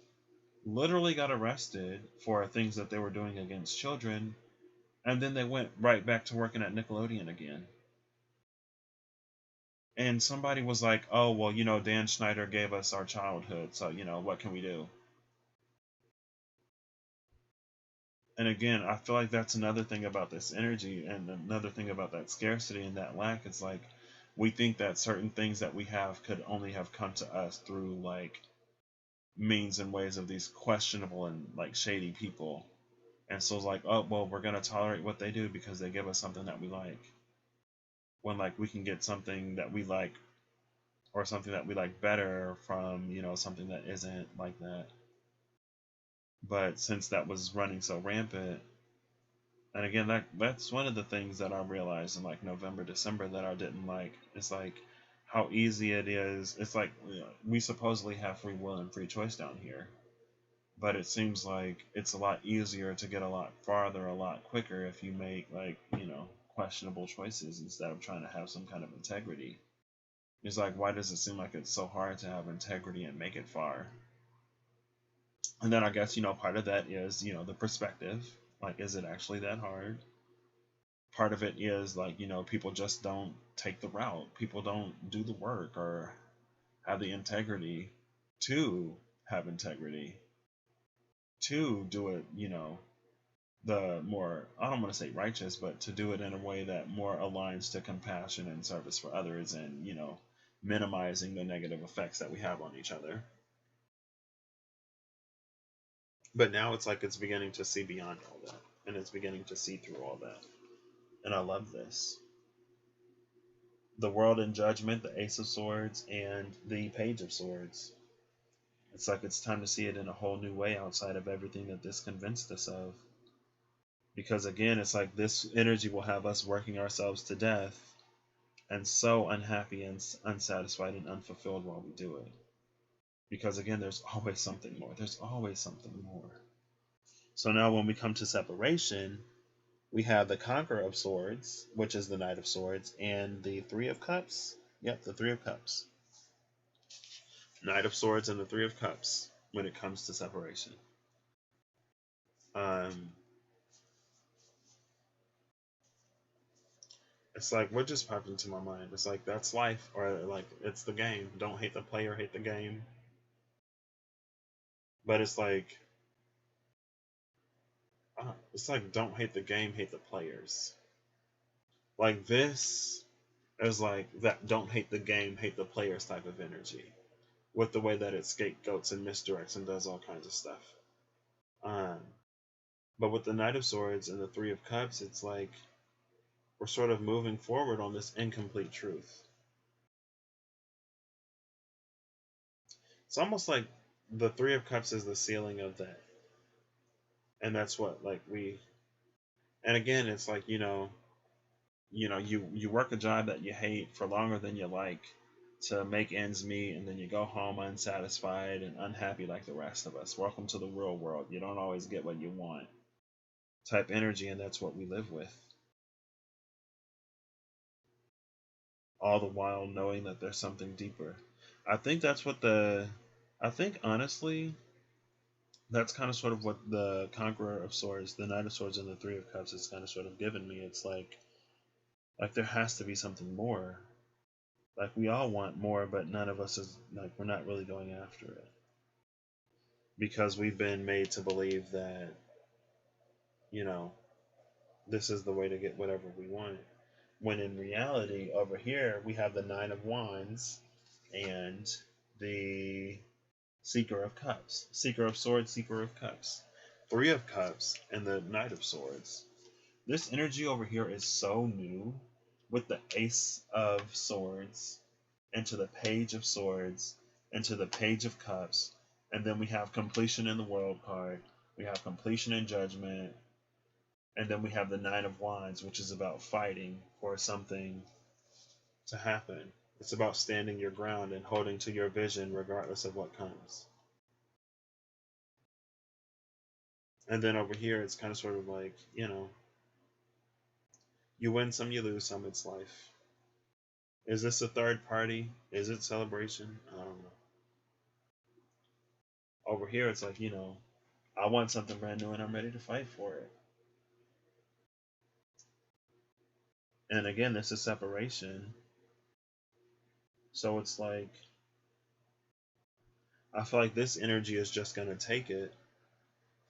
literally got arrested for things that they were doing against children, and then they went right back to working at Nickelodeon again. And somebody was like, oh, well, Dan Schneider gave us our childhood, so, what can we do? And again, I feel like that's another thing about this energy and another thing about that scarcity and that lack. It's like we think that certain things that we have could only have come to us through like means and ways of these questionable and like shady people. And so it's like, oh, well, we're going to tolerate what they do because they give us something that we like. When like we can get something that we like or something that we like better from, something that isn't like that. But since that was running so rampant, and again, that's one of the things that I realized in like November, December that I didn't like. It's like how easy it is. It's like, we supposedly have free will and free choice down here, but it seems like it's a lot easier to get a lot farther a lot quicker if you make, like, questionable choices instead of trying to have some kind of integrity. It's like, why does it seem like it's so hard to have integrity and make it far? And then I guess, part of that is, the perspective. Like, is it actually that hard? Part of it is, like, people just don't take the route. People don't do the work or have the integrity to have integrity, to do it, the more, I don't want to say righteous, but to do it in a way that more aligns to compassion and service for others, and, minimizing the negative effects that we have on each other. But now it's like it's beginning to see beyond all that, and it's beginning to see through all that. And I love this. The World in Judgment, the Ace of Swords, and the Page of Swords. It's like it's time to see it in a whole new way outside of everything that this convinced us of. Because again, it's like this energy will have us working ourselves to death and so unhappy and unsatisfied and unfulfilled while we do it. Because again, there's always something more. There's always something more. So now when we come to separation, we have the Conqueror of Swords, which is the Knight of Swords, and the Three of Cups. Yep, the Three of Cups. Knight of Swords and the Three of Cups when it comes to separation. It's like, what just popped into my mind? It's like, that's life, or like, it's the game. Don't hate the player, hate the game. But it's like, don't hate the game, hate the players. Like, this is like that don't hate the game, hate the players type of energy, with the way that it scapegoats and misdirects and does all kinds of stuff. But with the Knight of Swords and the Three of Cups, it's like we're sort of moving forward on this incomplete truth. It's almost like the Three of Cups is the ceiling of that. And that's what, like, and again, it's like, you work a job that you hate for longer than you like to make ends meet, and then you go home unsatisfied and unhappy like the rest of us. Welcome to the real world. You don't always get what you want type energy, and that's what we live with. All the while knowing that there's something deeper. I think honestly, that's kind of sort of what the Conqueror of Swords, the Knight of Swords, and the Three of Cups is kind of sort of given me. It's like there has to be something more. Like, we all want more, but none of us is, like, we're not really going after it. Because we've been made to believe that, this is the way to get whatever we want. When in reality, over here, we have the Nine of Wands and the Seeker of Cups. Seeker of Swords, Seeker of Cups. Three of Cups and the Knight of Swords. This energy over here is so new, with the Ace of Swords into the Page of Swords into the Page of Cups, and then we have completion in the World card. We have completion in Judgment, and then we have the Nine of Wands, which is about fighting for something to happen. It's about standing your ground and holding to your vision regardless of what comes. And then over here, it's kind of sort of like, you win some, you lose some. It's life. Is this a third party? Is it celebration? I don't know. Over here, it's like, I want something brand new and I'm ready to fight for it. And again, this is separation. So it's like, I feel like this energy is just going to take it.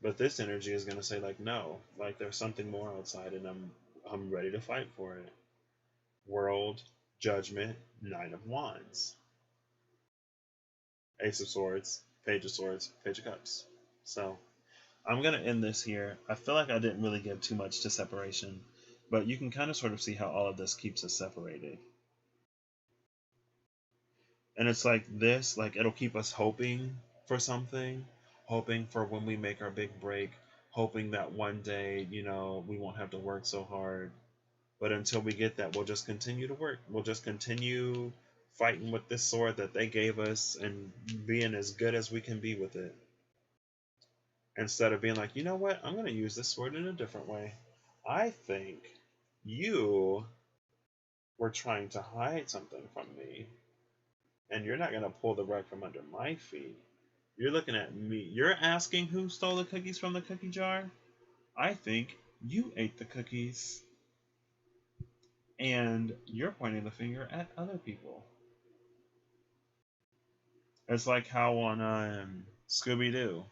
But this energy is going to say, like, no, like, there's something more outside, and I'm ready to fight for it. World, Judgment, Nine of Wands. Ace of Swords, Page of Swords, Page of Cups. So I'm going to end this here. I feel like I didn't really give too much to separation, but you can kind of sort of see how all of this keeps us separated. And it's like this, like, it'll keep us hoping for something, hoping for when we make our big break, hoping that one day, we won't have to work so hard. But until we get that, we'll just continue to work. We'll just continue fighting with this sword that they gave us and being as good as we can be with it. Instead of being like, you know what, I'm going to use this sword in a different way. I think you were trying to hide something from me, and you're not going to pull the rug from under my feet. You're looking at me. You're asking who stole the cookies from the cookie jar? I think you ate the cookies. And you're pointing the finger at other people. It's like how on Scooby-Doo.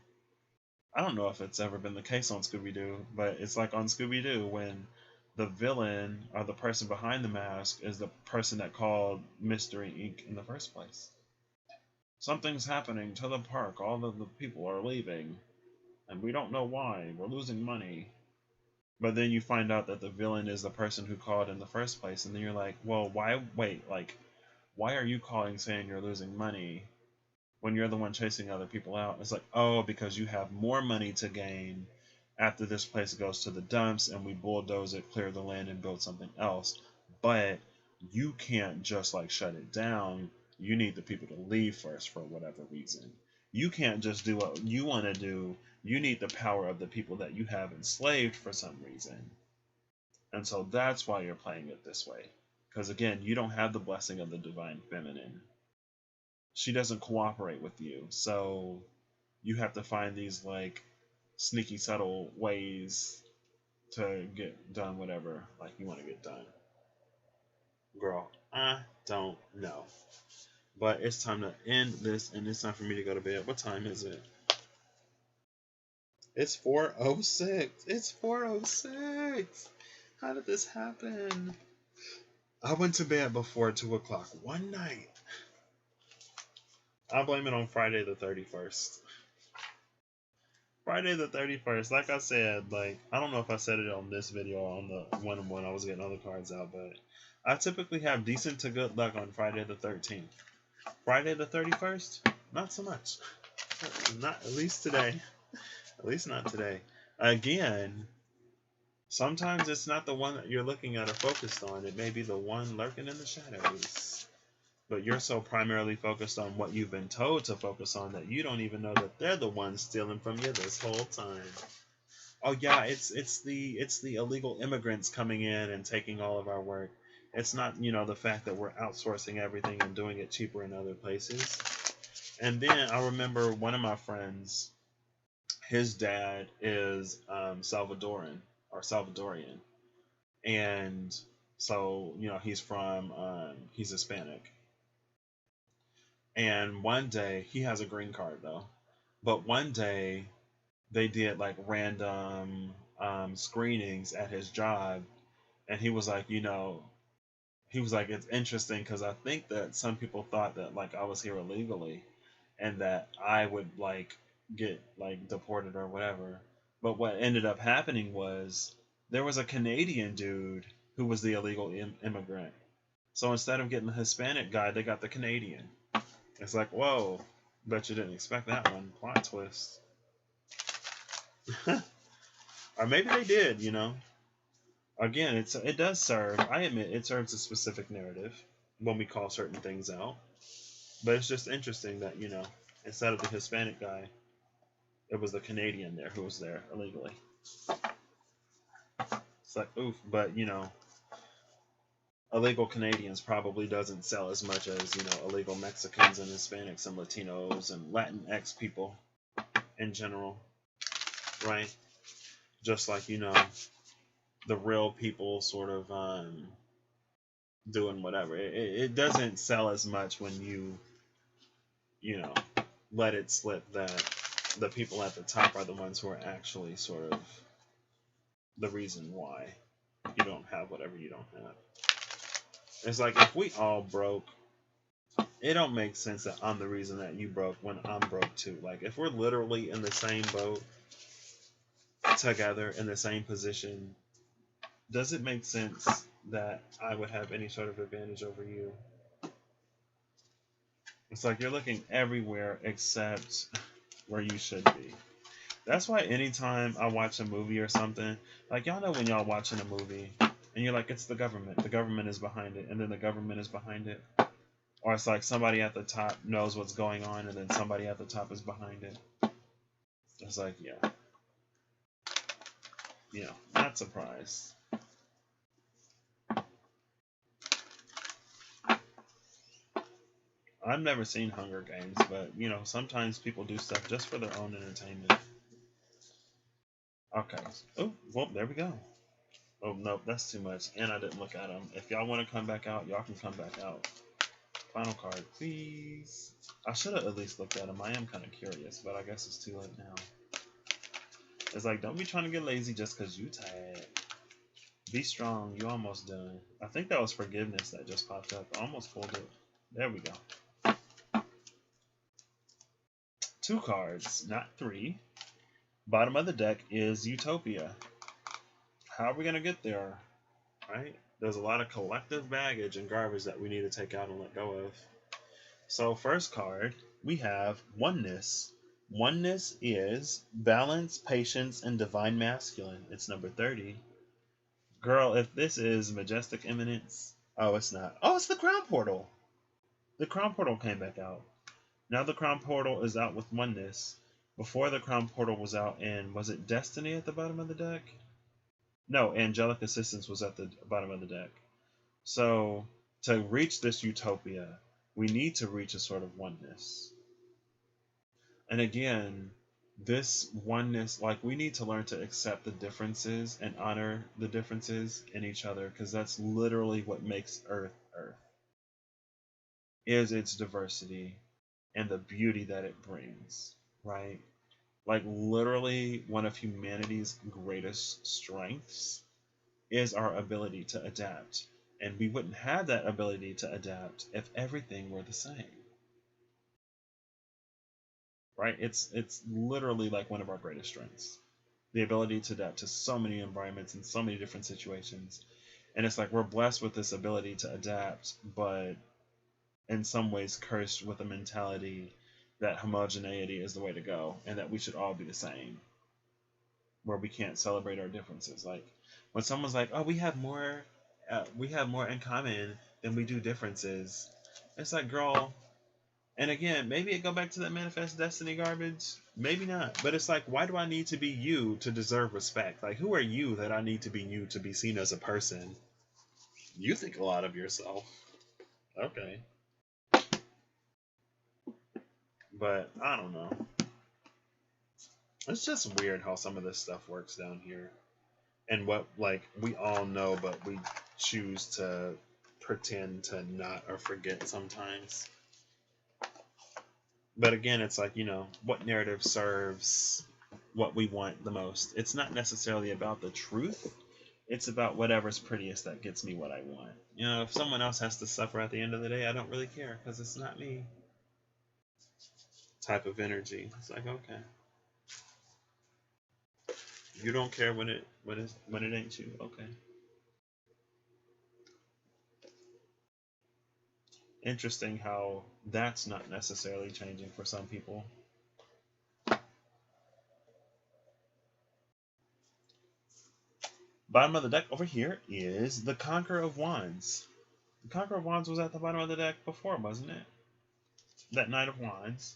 I don't know if it's ever been the case on Scooby-Doo, but it's like on Scooby-Doo when the villain or the person behind the mask is the person that called Mystery Inc. in the first place. Something's happening to the park. All of the people are leaving, and we don't know why. We're losing money. But then you find out that the villain is the person who called in the first place, and then you're like, well, why? Wait, like, why are you calling saying you're losing money when you're the one chasing other people out? It's like, oh, because you have more money to gain after this place goes to the dumps and we bulldoze it, clear the land, and build something else. But you can't just like shut it down. You need the people to leave first for whatever reason. You can't just do what you want to do. You need the power of the people that you have enslaved for some reason. And so that's why you're playing it this way. Because again, you don't have the blessing of the divine feminine. She doesn't cooperate with you. So you have to find these like sneaky, subtle ways to get done whatever like you want to get done. Girl, I don't know. But it's time to end this, and it's time for me to go to bed. What time is it? It's 4:06. It's 4:06. How did this happen? I went to bed before 2 o'clock one night. I blame it on Friday the 31st. Friday the 31st. Like I said, like, I don't know if I said it on this video or on the one when I was getting other cards out, but I typically have decent to good luck on Friday the 13th. Friday the 31st, not so much. Not at least today. At least not today. Again, sometimes it's not the one that you're looking at or focused on. It may be the one lurking in the shadows. But you're so primarily focused on what you've been told to focus on that you don't even know that they're the ones stealing from you this whole time. Oh yeah, it's the illegal immigrants coming in and taking all of our work. It's not, the fact that we're outsourcing everything and doing it cheaper in other places. And then I remember one of my friends, his dad is Salvadorian. And so, he's Hispanic. And one day, he has a green card though, but one day they did like random screenings at his job, and he was like, it's interesting because I think that some people thought that like I was here illegally and that I would like get like deported or whatever. But what ended up happening was there was a Canadian dude who was the illegal immigrant. So instead of getting the Hispanic guy, they got the Canadian. It's like, whoa, bet you didn't expect that one. Plot twist. Or maybe they did, Again, it does serve, I admit, it serves a specific narrative when we call certain things out. But it's just interesting that, instead of the Hispanic guy, it was the Canadian there who was there illegally. It's like, oof, but, illegal Canadians probably doesn't sell as much as, illegal Mexicans and Hispanics and Latinos and Latinx people in general, right? Just like, the real people sort of doing whatever. It doesn't sell as much when you let it slip that the people at the top are the ones who are actually sort of the reason why you don't have whatever you don't have. It's like if we all broke, it don't make sense that I'm the reason that you broke when I'm broke too. Like if we're literally in the same boat together in the same position, does it make sense that I would have any sort of advantage over you? It's like you're looking everywhere except where you should be. That's why anytime I watch a movie or something, like y'all know when y'all watching a movie and you're like, it's the government is behind it, and then the government is behind it. Or it's like somebody at the top knows what's going on and then somebody at the top is behind it. It's like, yeah. Not surprised. I've never seen Hunger Games, but sometimes people do stuff just for their own entertainment. Okay. Oh, well, there we go. Oh, no, that's too much. And I didn't look at them. If y'all want to come back out, y'all can come back out. Final card, please. I should have at least looked at them. I am kind of curious, but I guess it's too late now. It's like, don't be trying to get lazy just because you tired. Be strong. You almost done. I think that was forgiveness that just popped up. I almost pulled it. There we go. 2 cards, not 3. Bottom of the deck is Utopia. How are we going to get there? Right? There's a lot of collective baggage and garbage that we need to take out and let go of. So first card, we have Oneness. Oneness is balance, patience, and divine masculine. It's number 30. Girl, if this is Majestic Eminence... Oh, it's not. Oh, it's the Crown Portal. The Crown Portal came back out. Now the Crown Portal is out with Oneness. Before the Crown Portal was out in... Was it Destiny at the bottom of the deck? No, Angelic Assistance was at the bottom of the deck. So, to reach this Utopia, we need to reach a sort of oneness. And again, this oneness, like, we need to learn to accept the differences and honor the differences in each other, because that's literally what makes Earth Earth. Is its diversity and the beauty that it brings, right? Like, literally, one of humanity's greatest strengths is our ability to adapt. And we wouldn't have that ability to adapt if everything were the same. Right? It's literally like one of our greatest strengths. The ability to adapt to so many environments and so many different situations. And it's like we're blessed with this ability to adapt, but in some ways cursed with a mentality that homogeneity is the way to go and that we should all be the same. Where we can't celebrate our differences. Like when someone's like, "Oh, we have more in common than we do differences." It's like, girl. And again, maybe it go back to that manifest destiny garbage. Maybe not. But it's like, why do I need to be you to deserve respect? Like, who are you that I need to be you to be seen as a person? You think a lot of yourself. Okay. But I don't know. It's just weird how some of this stuff works down here. And what, like, we all know, but we choose to pretend to not or forget sometimes. But again, it's like, what narrative serves what we want the most. It's not necessarily about the truth. It's about whatever's prettiest that gets me what I want. If someone else has to suffer at the end of the day, I don't really care because it's not me. Type of energy. It's like, okay. You don't care when it ain't you. Okay. Interesting how that's not necessarily changing for some people. Bottom of the deck over here is the Conqueror of Wands. The Conqueror of Wands was at the bottom of the deck before, wasn't it? That Knight of Wands.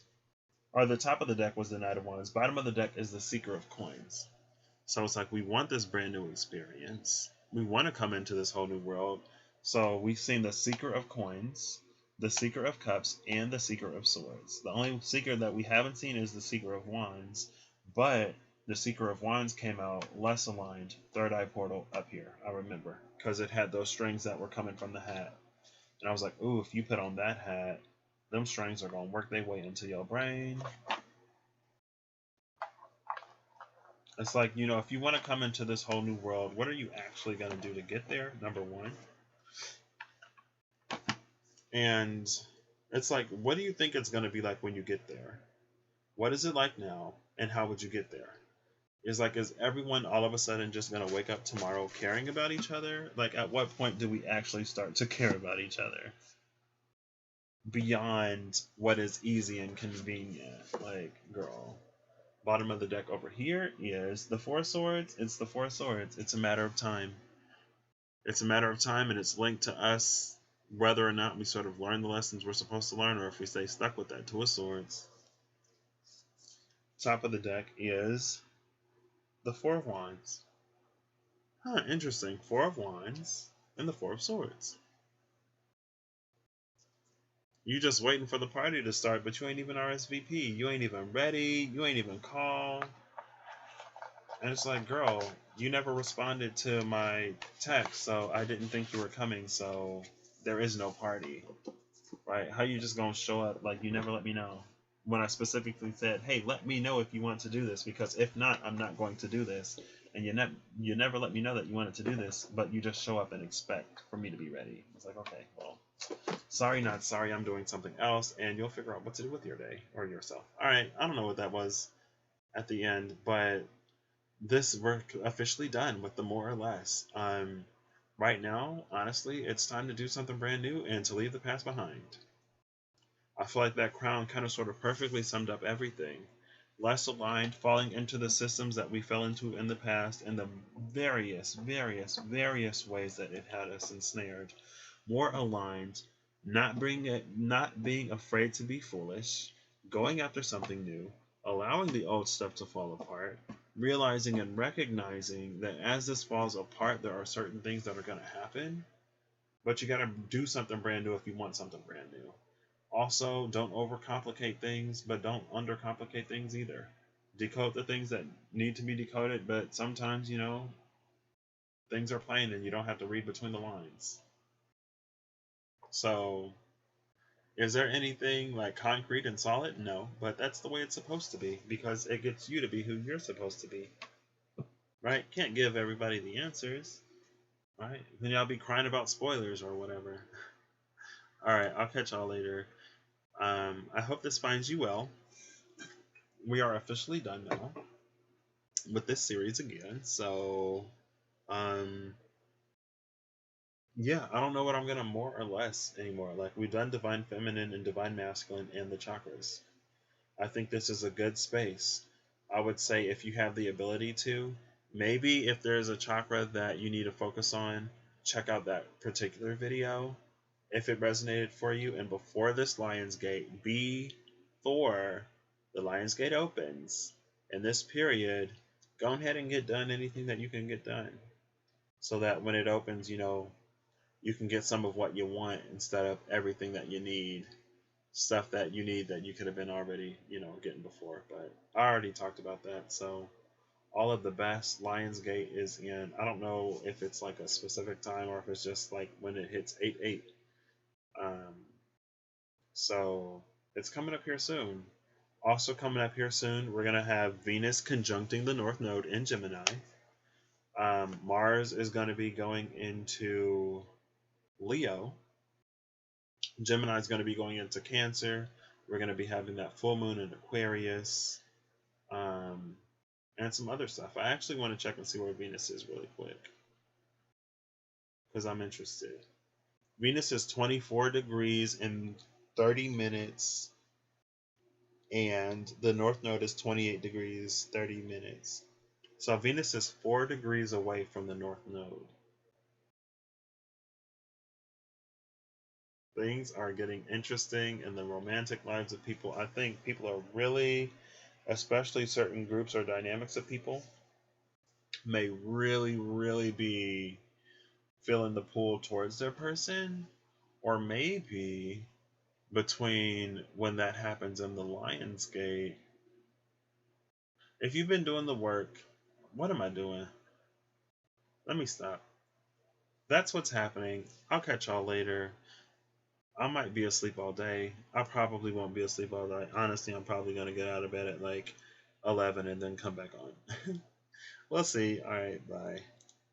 Or the top of the deck was the Knight of Wands. Bottom of the deck is the Seeker of Coins. So it's like we want this brand new experience. We want to come into this whole new world. So we've seen the Seeker of Coins, the Seeker of Cups, and the Seeker of Swords. The only Seeker that we haven't seen is the Seeker of Wands, but the Seeker of Wands came out less aligned, third eye portal up here, I remember, because it had those strings that were coming from the hat. And I was like, ooh, if you put on that hat, them strings are going to work their way into your brain. It's like, if you want to come into this whole new world, what are you actually going to do to get there? Number one. And it's like, what do you think it's going to be like when you get there? What is it like now? And how would you get there? Is everyone all of a sudden just going to wake up tomorrow caring about each other? Like, at what point do we actually start to care about each other? Beyond what is easy and convenient. Like, girl. Bottom of the deck over here is the Four Swords. It's the Four Swords. It's a matter of time. It's a matter of time, and it's linked to us whether or not we sort of learn the lessons we're supposed to learn or if we stay stuck with that. Two of Swords. Top of the deck is the Four of Wands. Huh, interesting. Four of Wands and the Four of Swords. You just waiting for the party to start, but you ain't even RSVP. You ain't even ready. You ain't even call. And it's like, girl, you never responded to my text, so I didn't think you were coming, so there is no party. Right? How you just gonna show up like you never let me know? When I specifically said, hey, let me know if you want to do this, because if not, I'm not going to do this. And you never let me know that you wanted to do this, but you just show up and expect for me to be ready. It's like, okay, well, sorry, not sorry, I'm doing something else, and you'll figure out what to do with your day or yourself. All right, I don't know what that was at the end, but this we're officially done with the more or less. Right now, honestly, it's time to do something brand new and to leave the past behind. I feel like that crown kind of sort of perfectly summed up everything. Less aligned, falling into the systems that we fell into in the past and the various ways that it had us ensnared. More aligned, not being afraid to be foolish, going after something new, allowing the old stuff to fall apart, realizing and recognizing that as this falls apart, there are certain things that are going to happen, but you got to do something brand new if you want something brand new. Also, don't overcomplicate things, but don't undercomplicate things either. Decode the things that need to be decoded, but sometimes, things are plain and you don't have to read between the lines. So, is there anything like concrete and solid? No, but that's the way it's supposed to be because it gets you to be who you're supposed to be. Right? Can't give everybody the answers. Right? Then y'all be crying about spoilers or whatever. Alright, I'll catch y'all later. I hope this finds you well. We are officially done now with this series again. So, yeah, I don't know what I'm gonna more or less anymore. Like, we've done Divine Feminine and Divine Masculine and the chakras. I think this is a good space. I would say if you have the ability to, maybe if there's a chakra that you need to focus on, check out that particular video if it resonated for you. And before this Lionsgate, before the Lionsgate opens, in this period, go ahead and get done anything that you can get done. So that when it opens, you can get some of what you want instead of everything that you need. Stuff that you need that you could have been already, getting before. But I already talked about that. So all of the best. Lionsgate is in, I don't know if it's like a specific time or if it's just like when it hits 8/8. So it's coming up here soon. Also coming up here soon, we're going to have Venus conjuncting the North Node in Gemini. Mars is going to be going into Leo. Gemini is going to be going into Cancer. We're going to be having that full moon in Aquarius. And some other stuff. I actually want to check and see where Venus is really quick, because I'm interested. Venus is 24 degrees in 30 minutes, and the North Node is 28 degrees, 30 minutes. So Venus is 4 degrees away from the North Node. Things are getting interesting in the romantic lives of people. I think people are really, especially certain groups or dynamics of people, may really be feeling the pull towards their person, or maybe between when that happens in the Lionsgate. If you've been doing the work, what am I doing? Let me stop. That's what's happening. I'll catch y'all later. I might be asleep all day. I probably won't be asleep all day. Honestly, I'm probably going to get out of bed at like 11 and then come back on. We'll see. All right, bye.